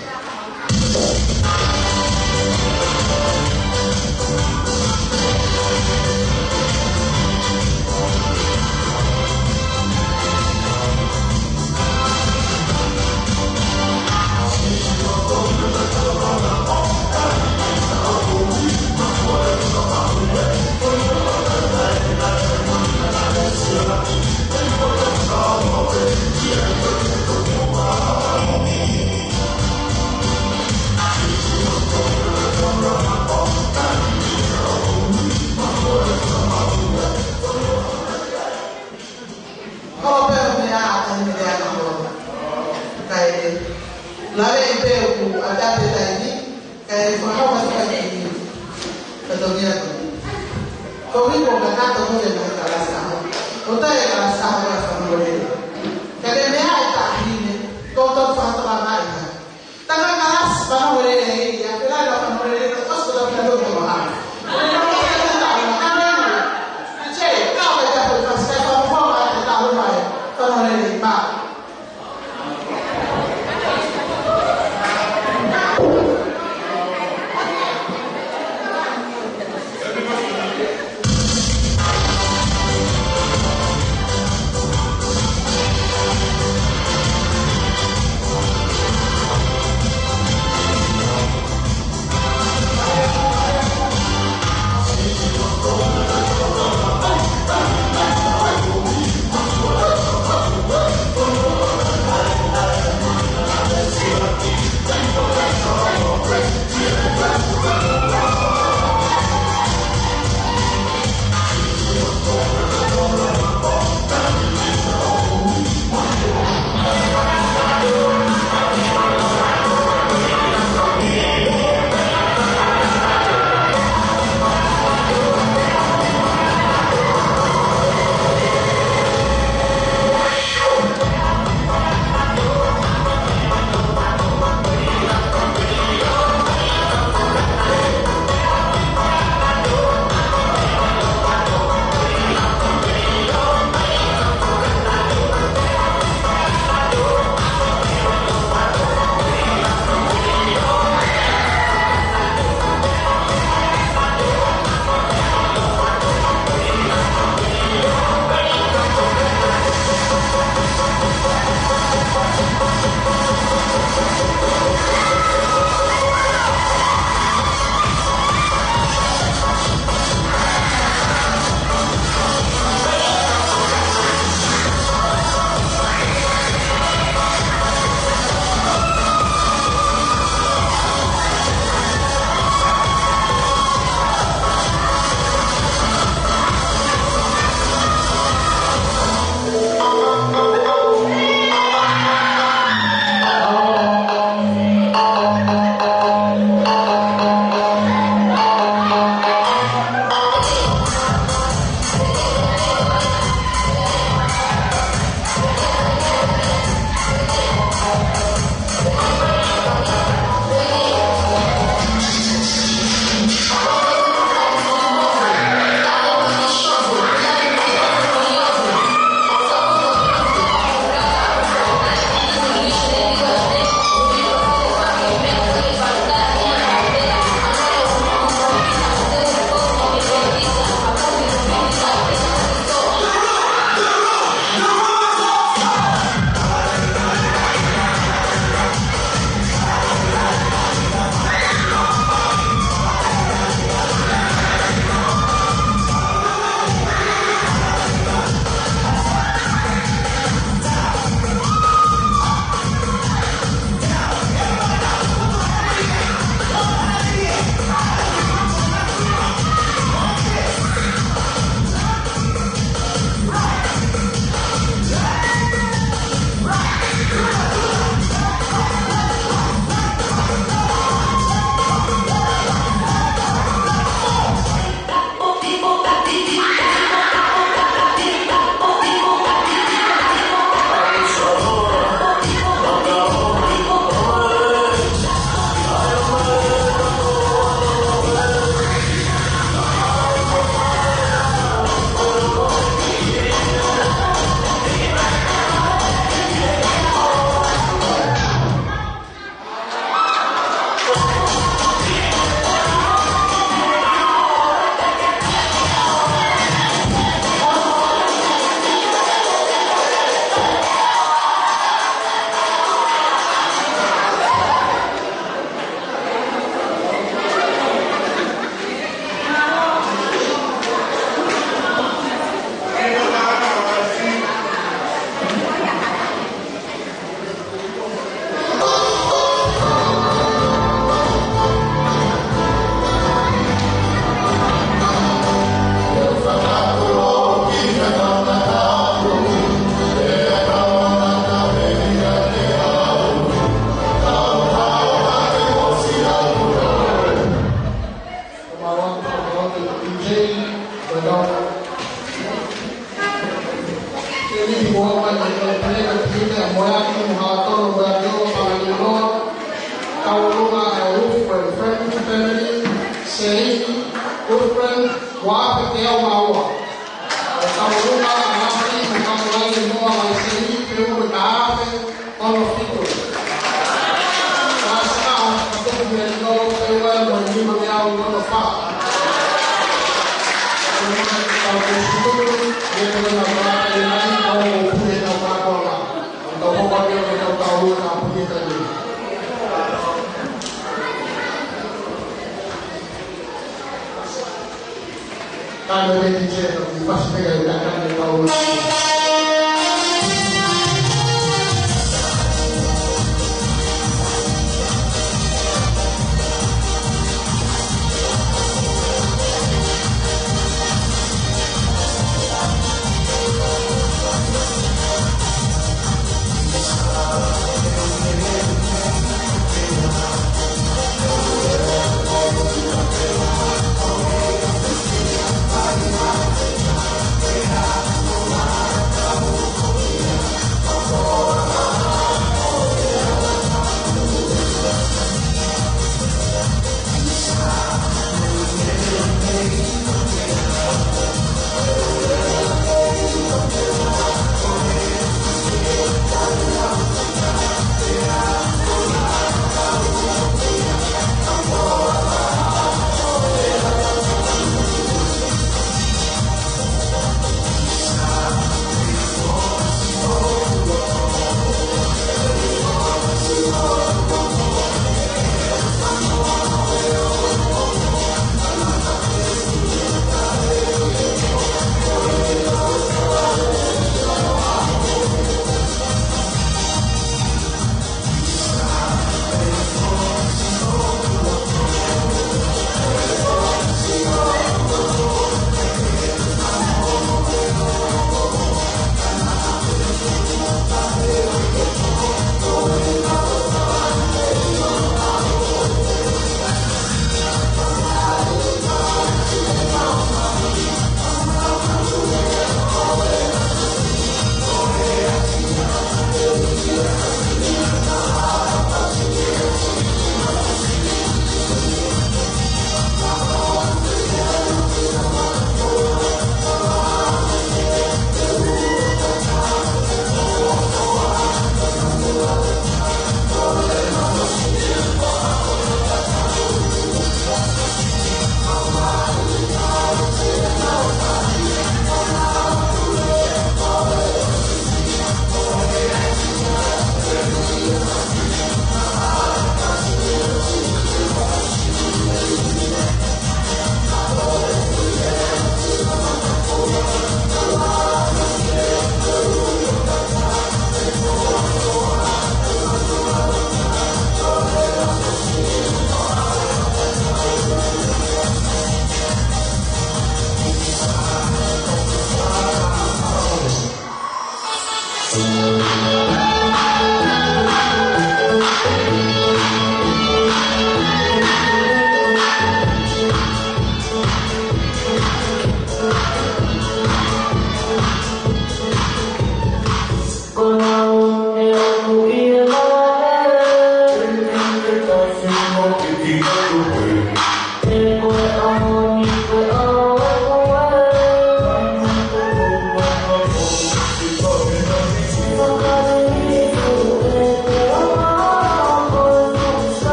Speaker 1: Jane, Badao. Ini dibawakan dari mereka kita moyaki muhator berajo pangalino kau rumah Ruf friend family say friend wah petia mawa kau rumah anak ini kau lagi mau masih perlu berkafe kalau itu rasa atau beliau keluar dari beliau lepas kalau itu dia benar-benar ini kau punya apa lah atau apa yang kita tahu apa punya tadi kalau dia dicer pasti dia akan tahu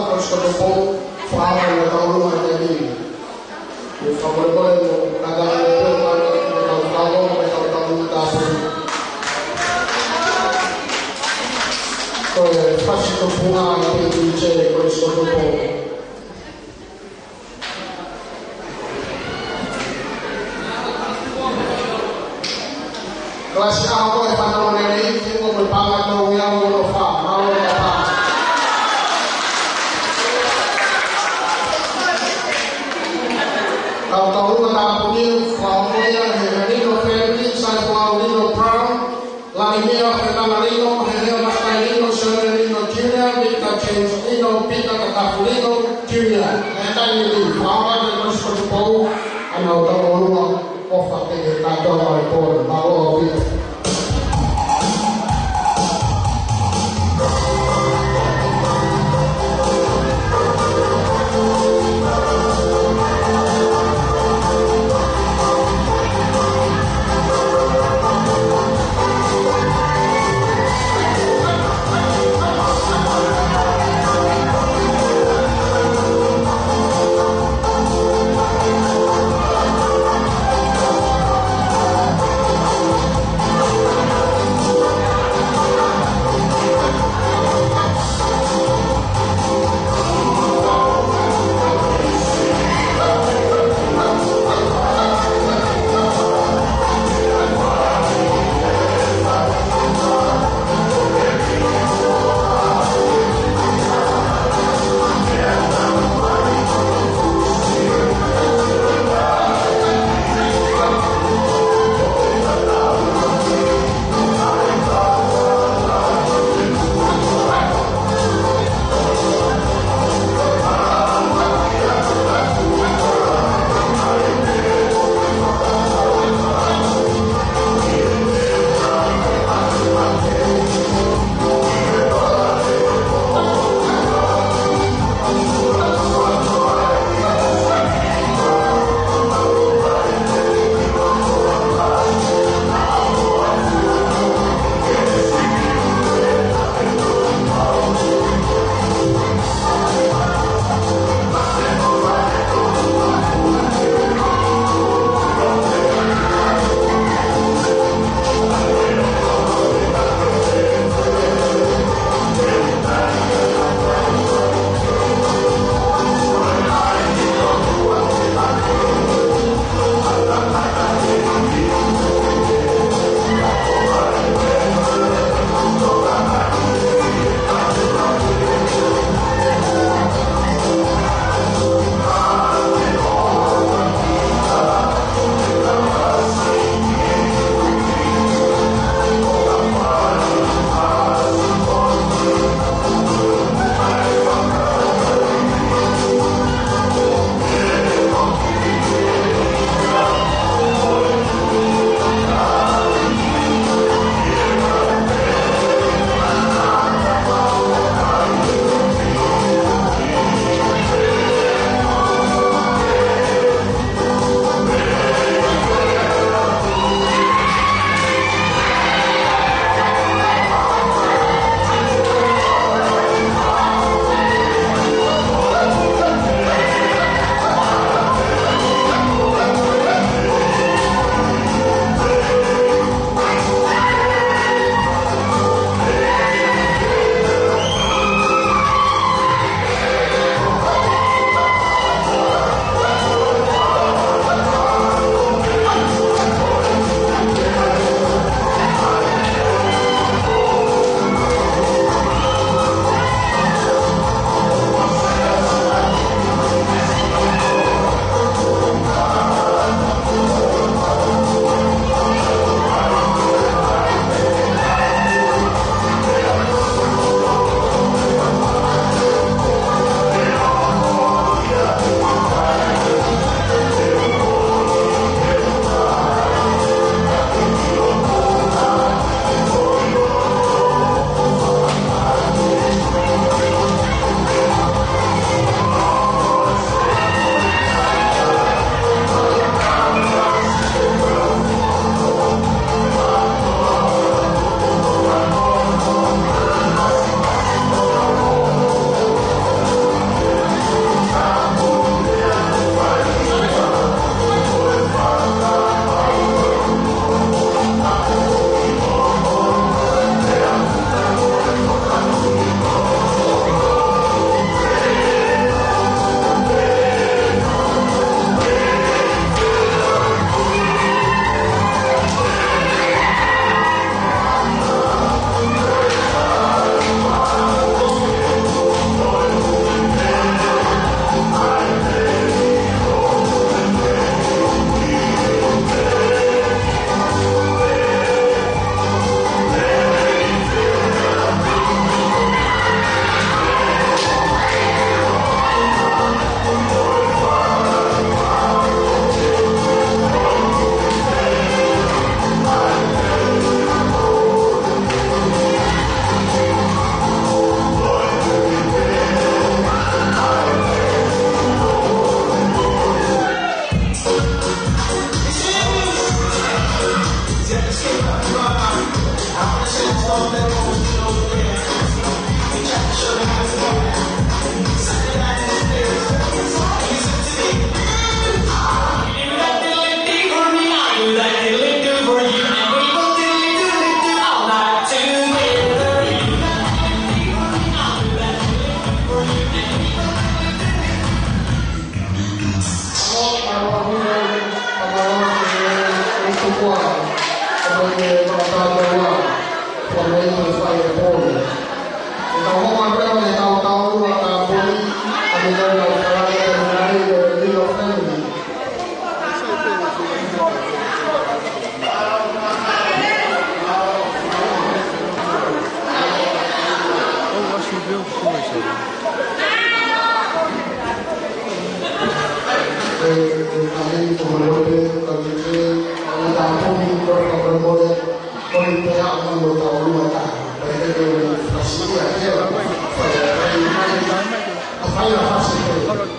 Speaker 1: Pagkakaskodopong Faham na kaulungan niya din. Yung kabalabal mo, nagaan ito, may kautago, may kautago-tapo. So, pasito po nga ang pinag-iche, Pagkakaskodopong. Klase ako ay panahon na rin, mo may pangat na uyang ulo pa, mawag na pa. Tahu-tahu na punya Flaumoya, Herino Ferdi, San Flaumoya Brown, Lamia Fernandino, Herino Mascarino, Severino Jr., Victor James Lino, Peter Catafulino Jr. Ito yung Flaumoya na gusto ko po, ano tahu o fatih kato ay po, bago o pito. kami kemudian kami tampung kemudian kami pihak menurut Allah Taala dari fasilitas aja apa yang fasilitas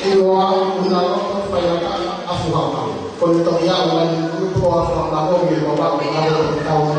Speaker 1: Iwan menolak supaya afuham untuk yang lain itu orang tahu ya bapak mengalir tahu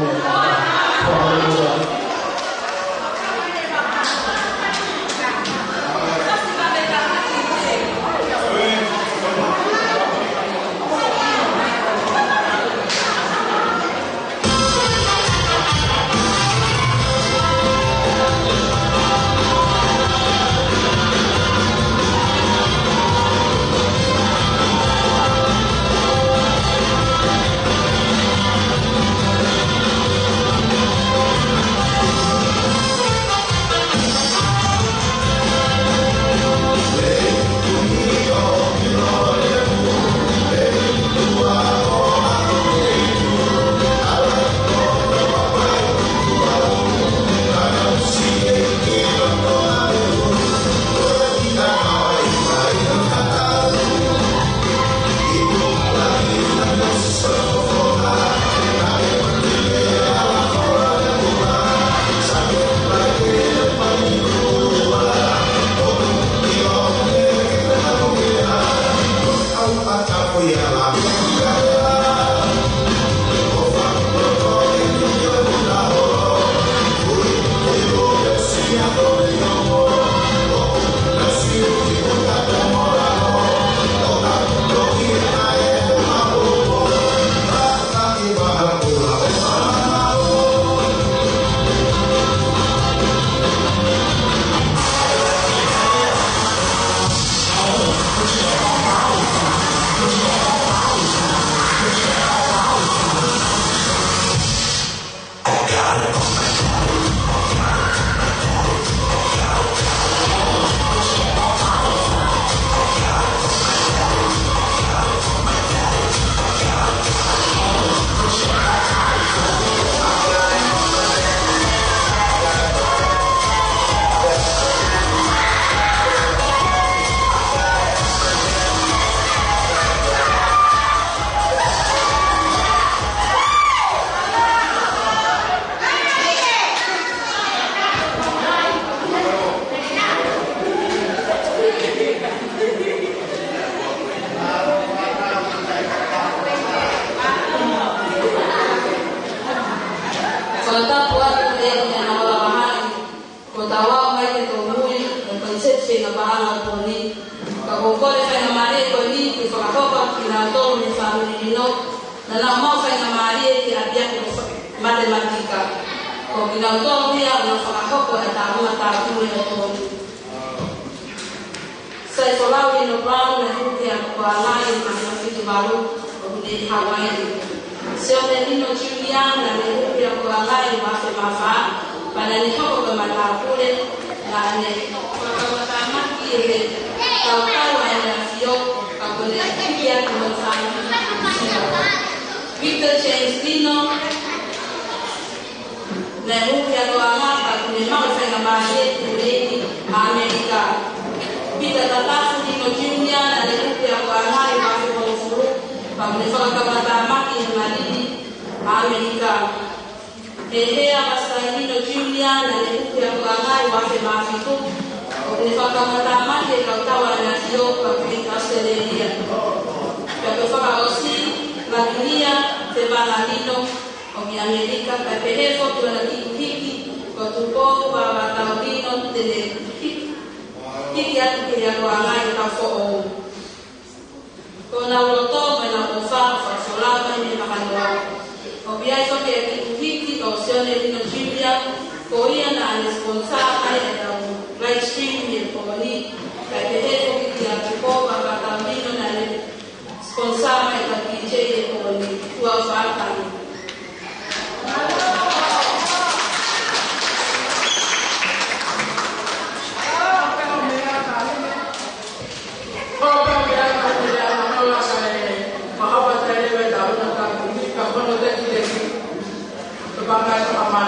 Speaker 6: Bangga sama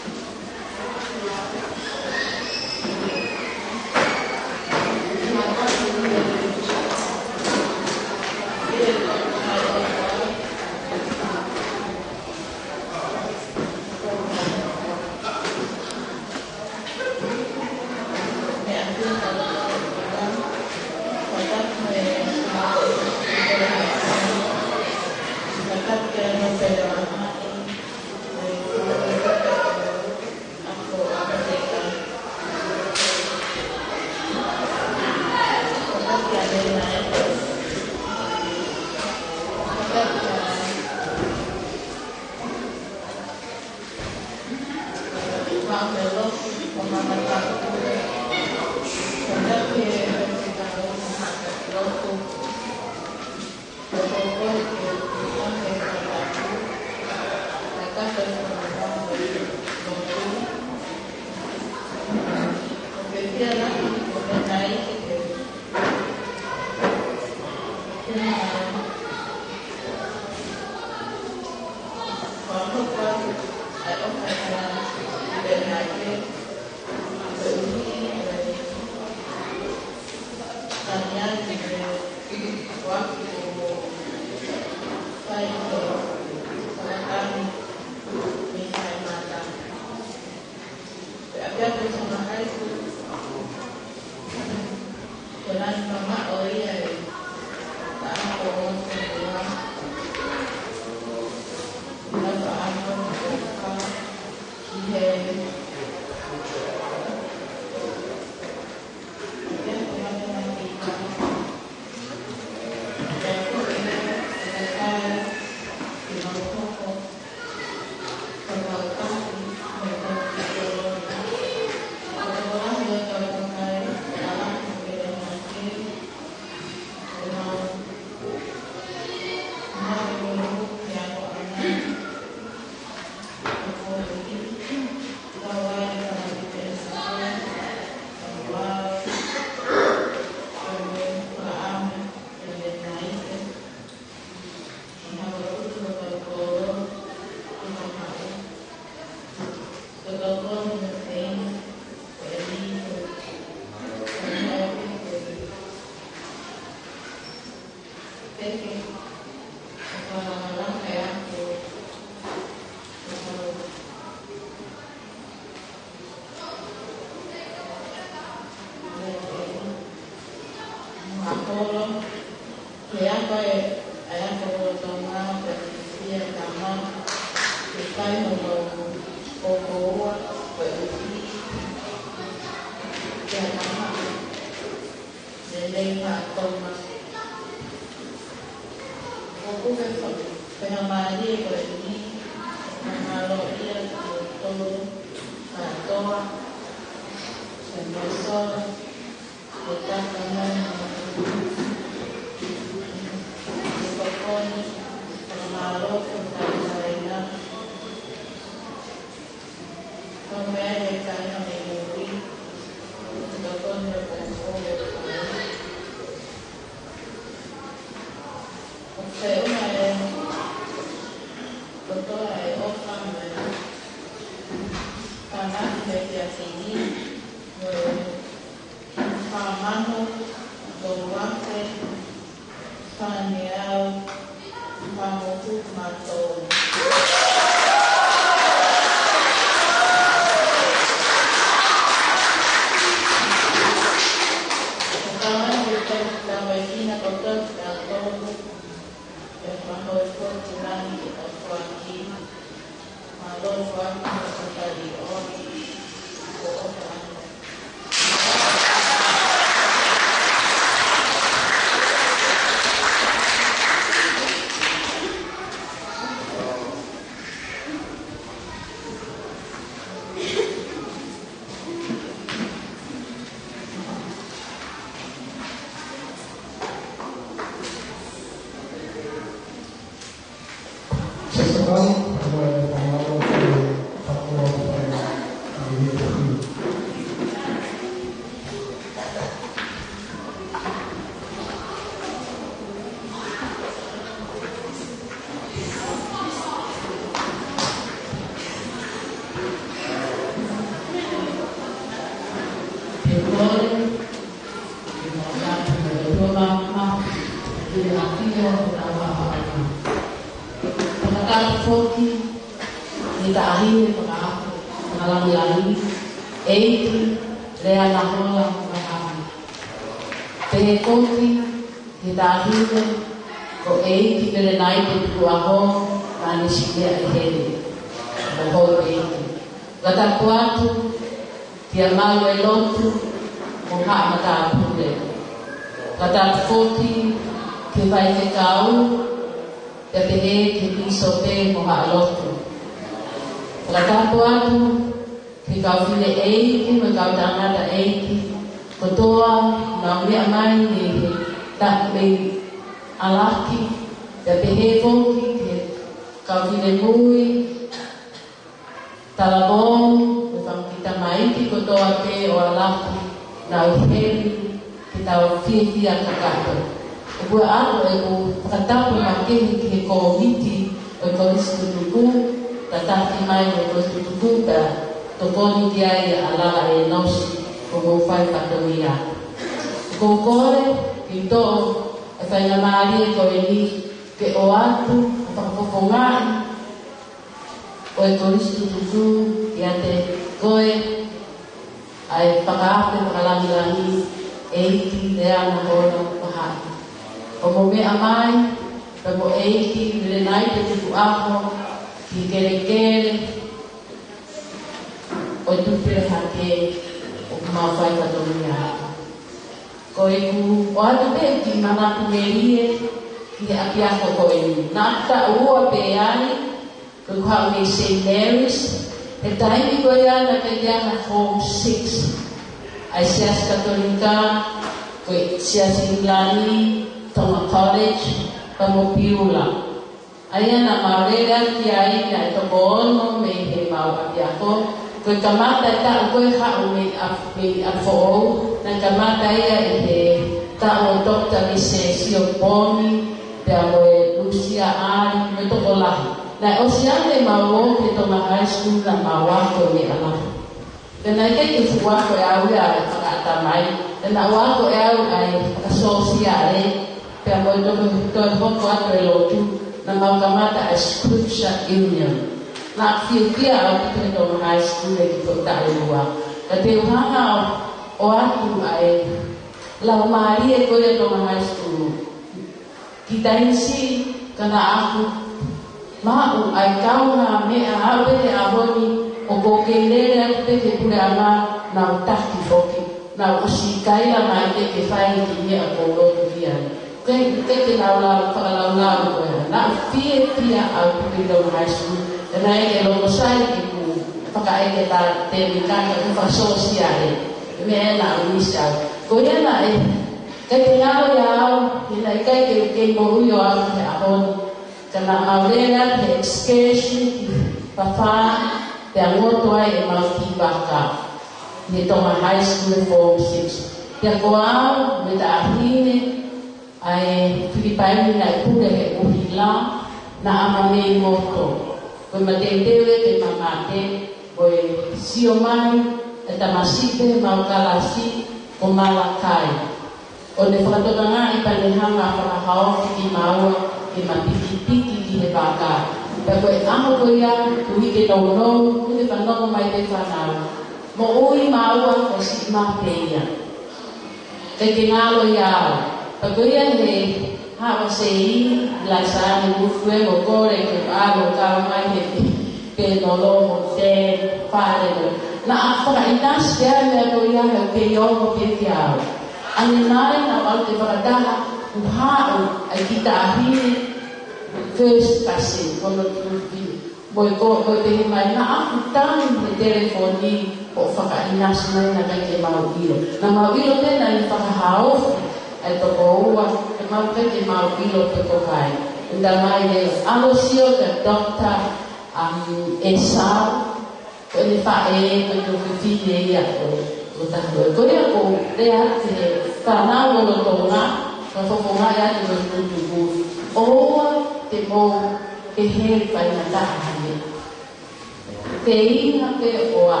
Speaker 6: Te inga pe oa.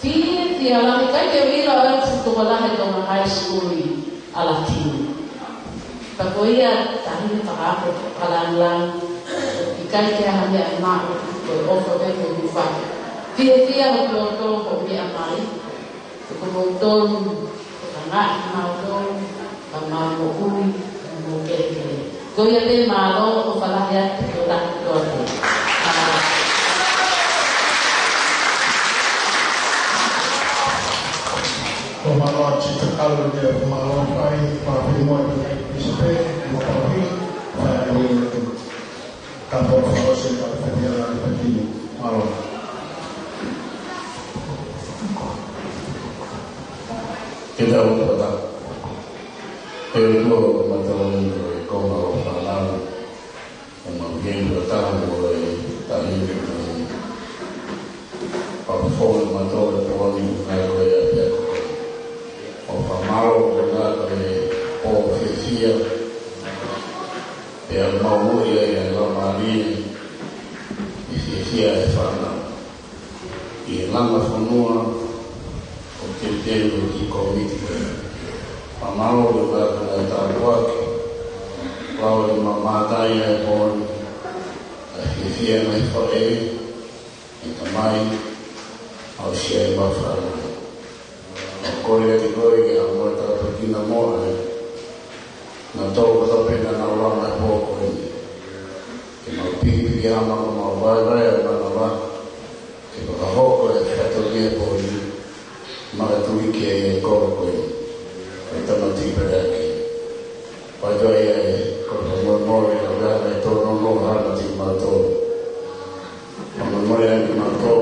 Speaker 6: Fili te ala me kai te wira o tu walahe tōna high school I Alatini. Tako ia tahini whakaako kalanlang I kai te aha mea mā ko ofa me ko uwha. Fia ho tō ho mea mai. Ko mo tōnu ko ka ngāi māutōnu ka mā mo ui mo kere. Ko ia te mālo o whalahe atu ko raki tōte.
Speaker 1: Ko malo chita kalu dia ko malo pai pa primo e sepe mo papi pa ni campo famoso pa famia la patini malo
Speaker 2: kita udah itu macam ko malo falam mungkin bertahan mulai tadi perform macam poni kalau ya o famaro verdad o fefia e al mauria e alla maria e fefia e fana e langa fonua o te telo ki komiti famaro verdad e tabuak pao e mamatai e pon e fefia e fae e tamai au shea e mafana Korea di koi ke amor ta perkina mo na to ko pena na ora na po ko ni ke ma pi ama ko ma vai na na ke ko ho ko e ta ni po ni ma tu ke ko ko ni ta no ti pera ki pa to e ko mo na na to no no ha na ti ma to mo ni ma to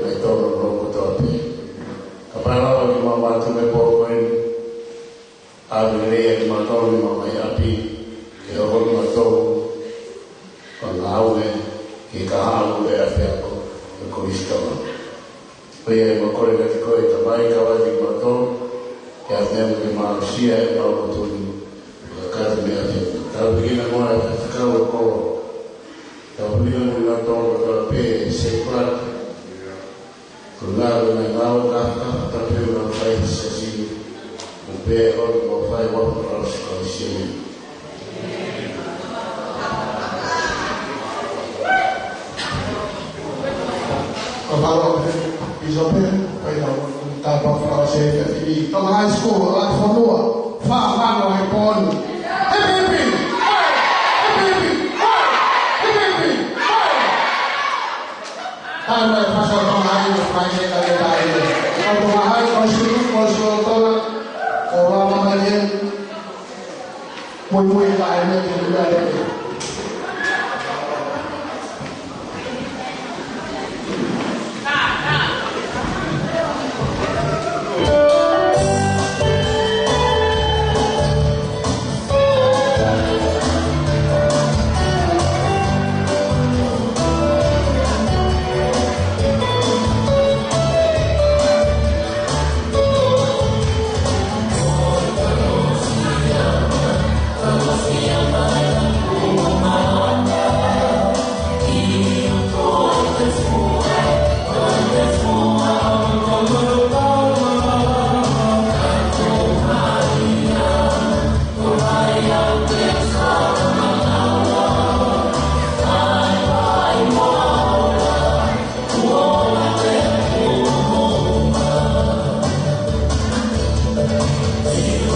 Speaker 2: na to no ko to pi Kapala ni mama tu me po koin abre ni mato ni mama api ke o ni mato con aue ke ka aue a fe ko ko isto pe mo ko le ti ko ta mai ka va ni mato ke a fe ni ma sia e no to ni ka ta me a ta bi na mo a ta ka ko ta bi ni mato ko pe se kwa Kularo na ngau kaka tapi orang fai sesi upe orang mau fai waktu harus konsumsi.
Speaker 1: Kalau isope pai na tapa frase ke tong high school la fonua fa mano e pon Anda pasal mahal mahal kali kali. Kalau mahal konsul orang mahal mui kali ni juga ada.
Speaker 7: See you.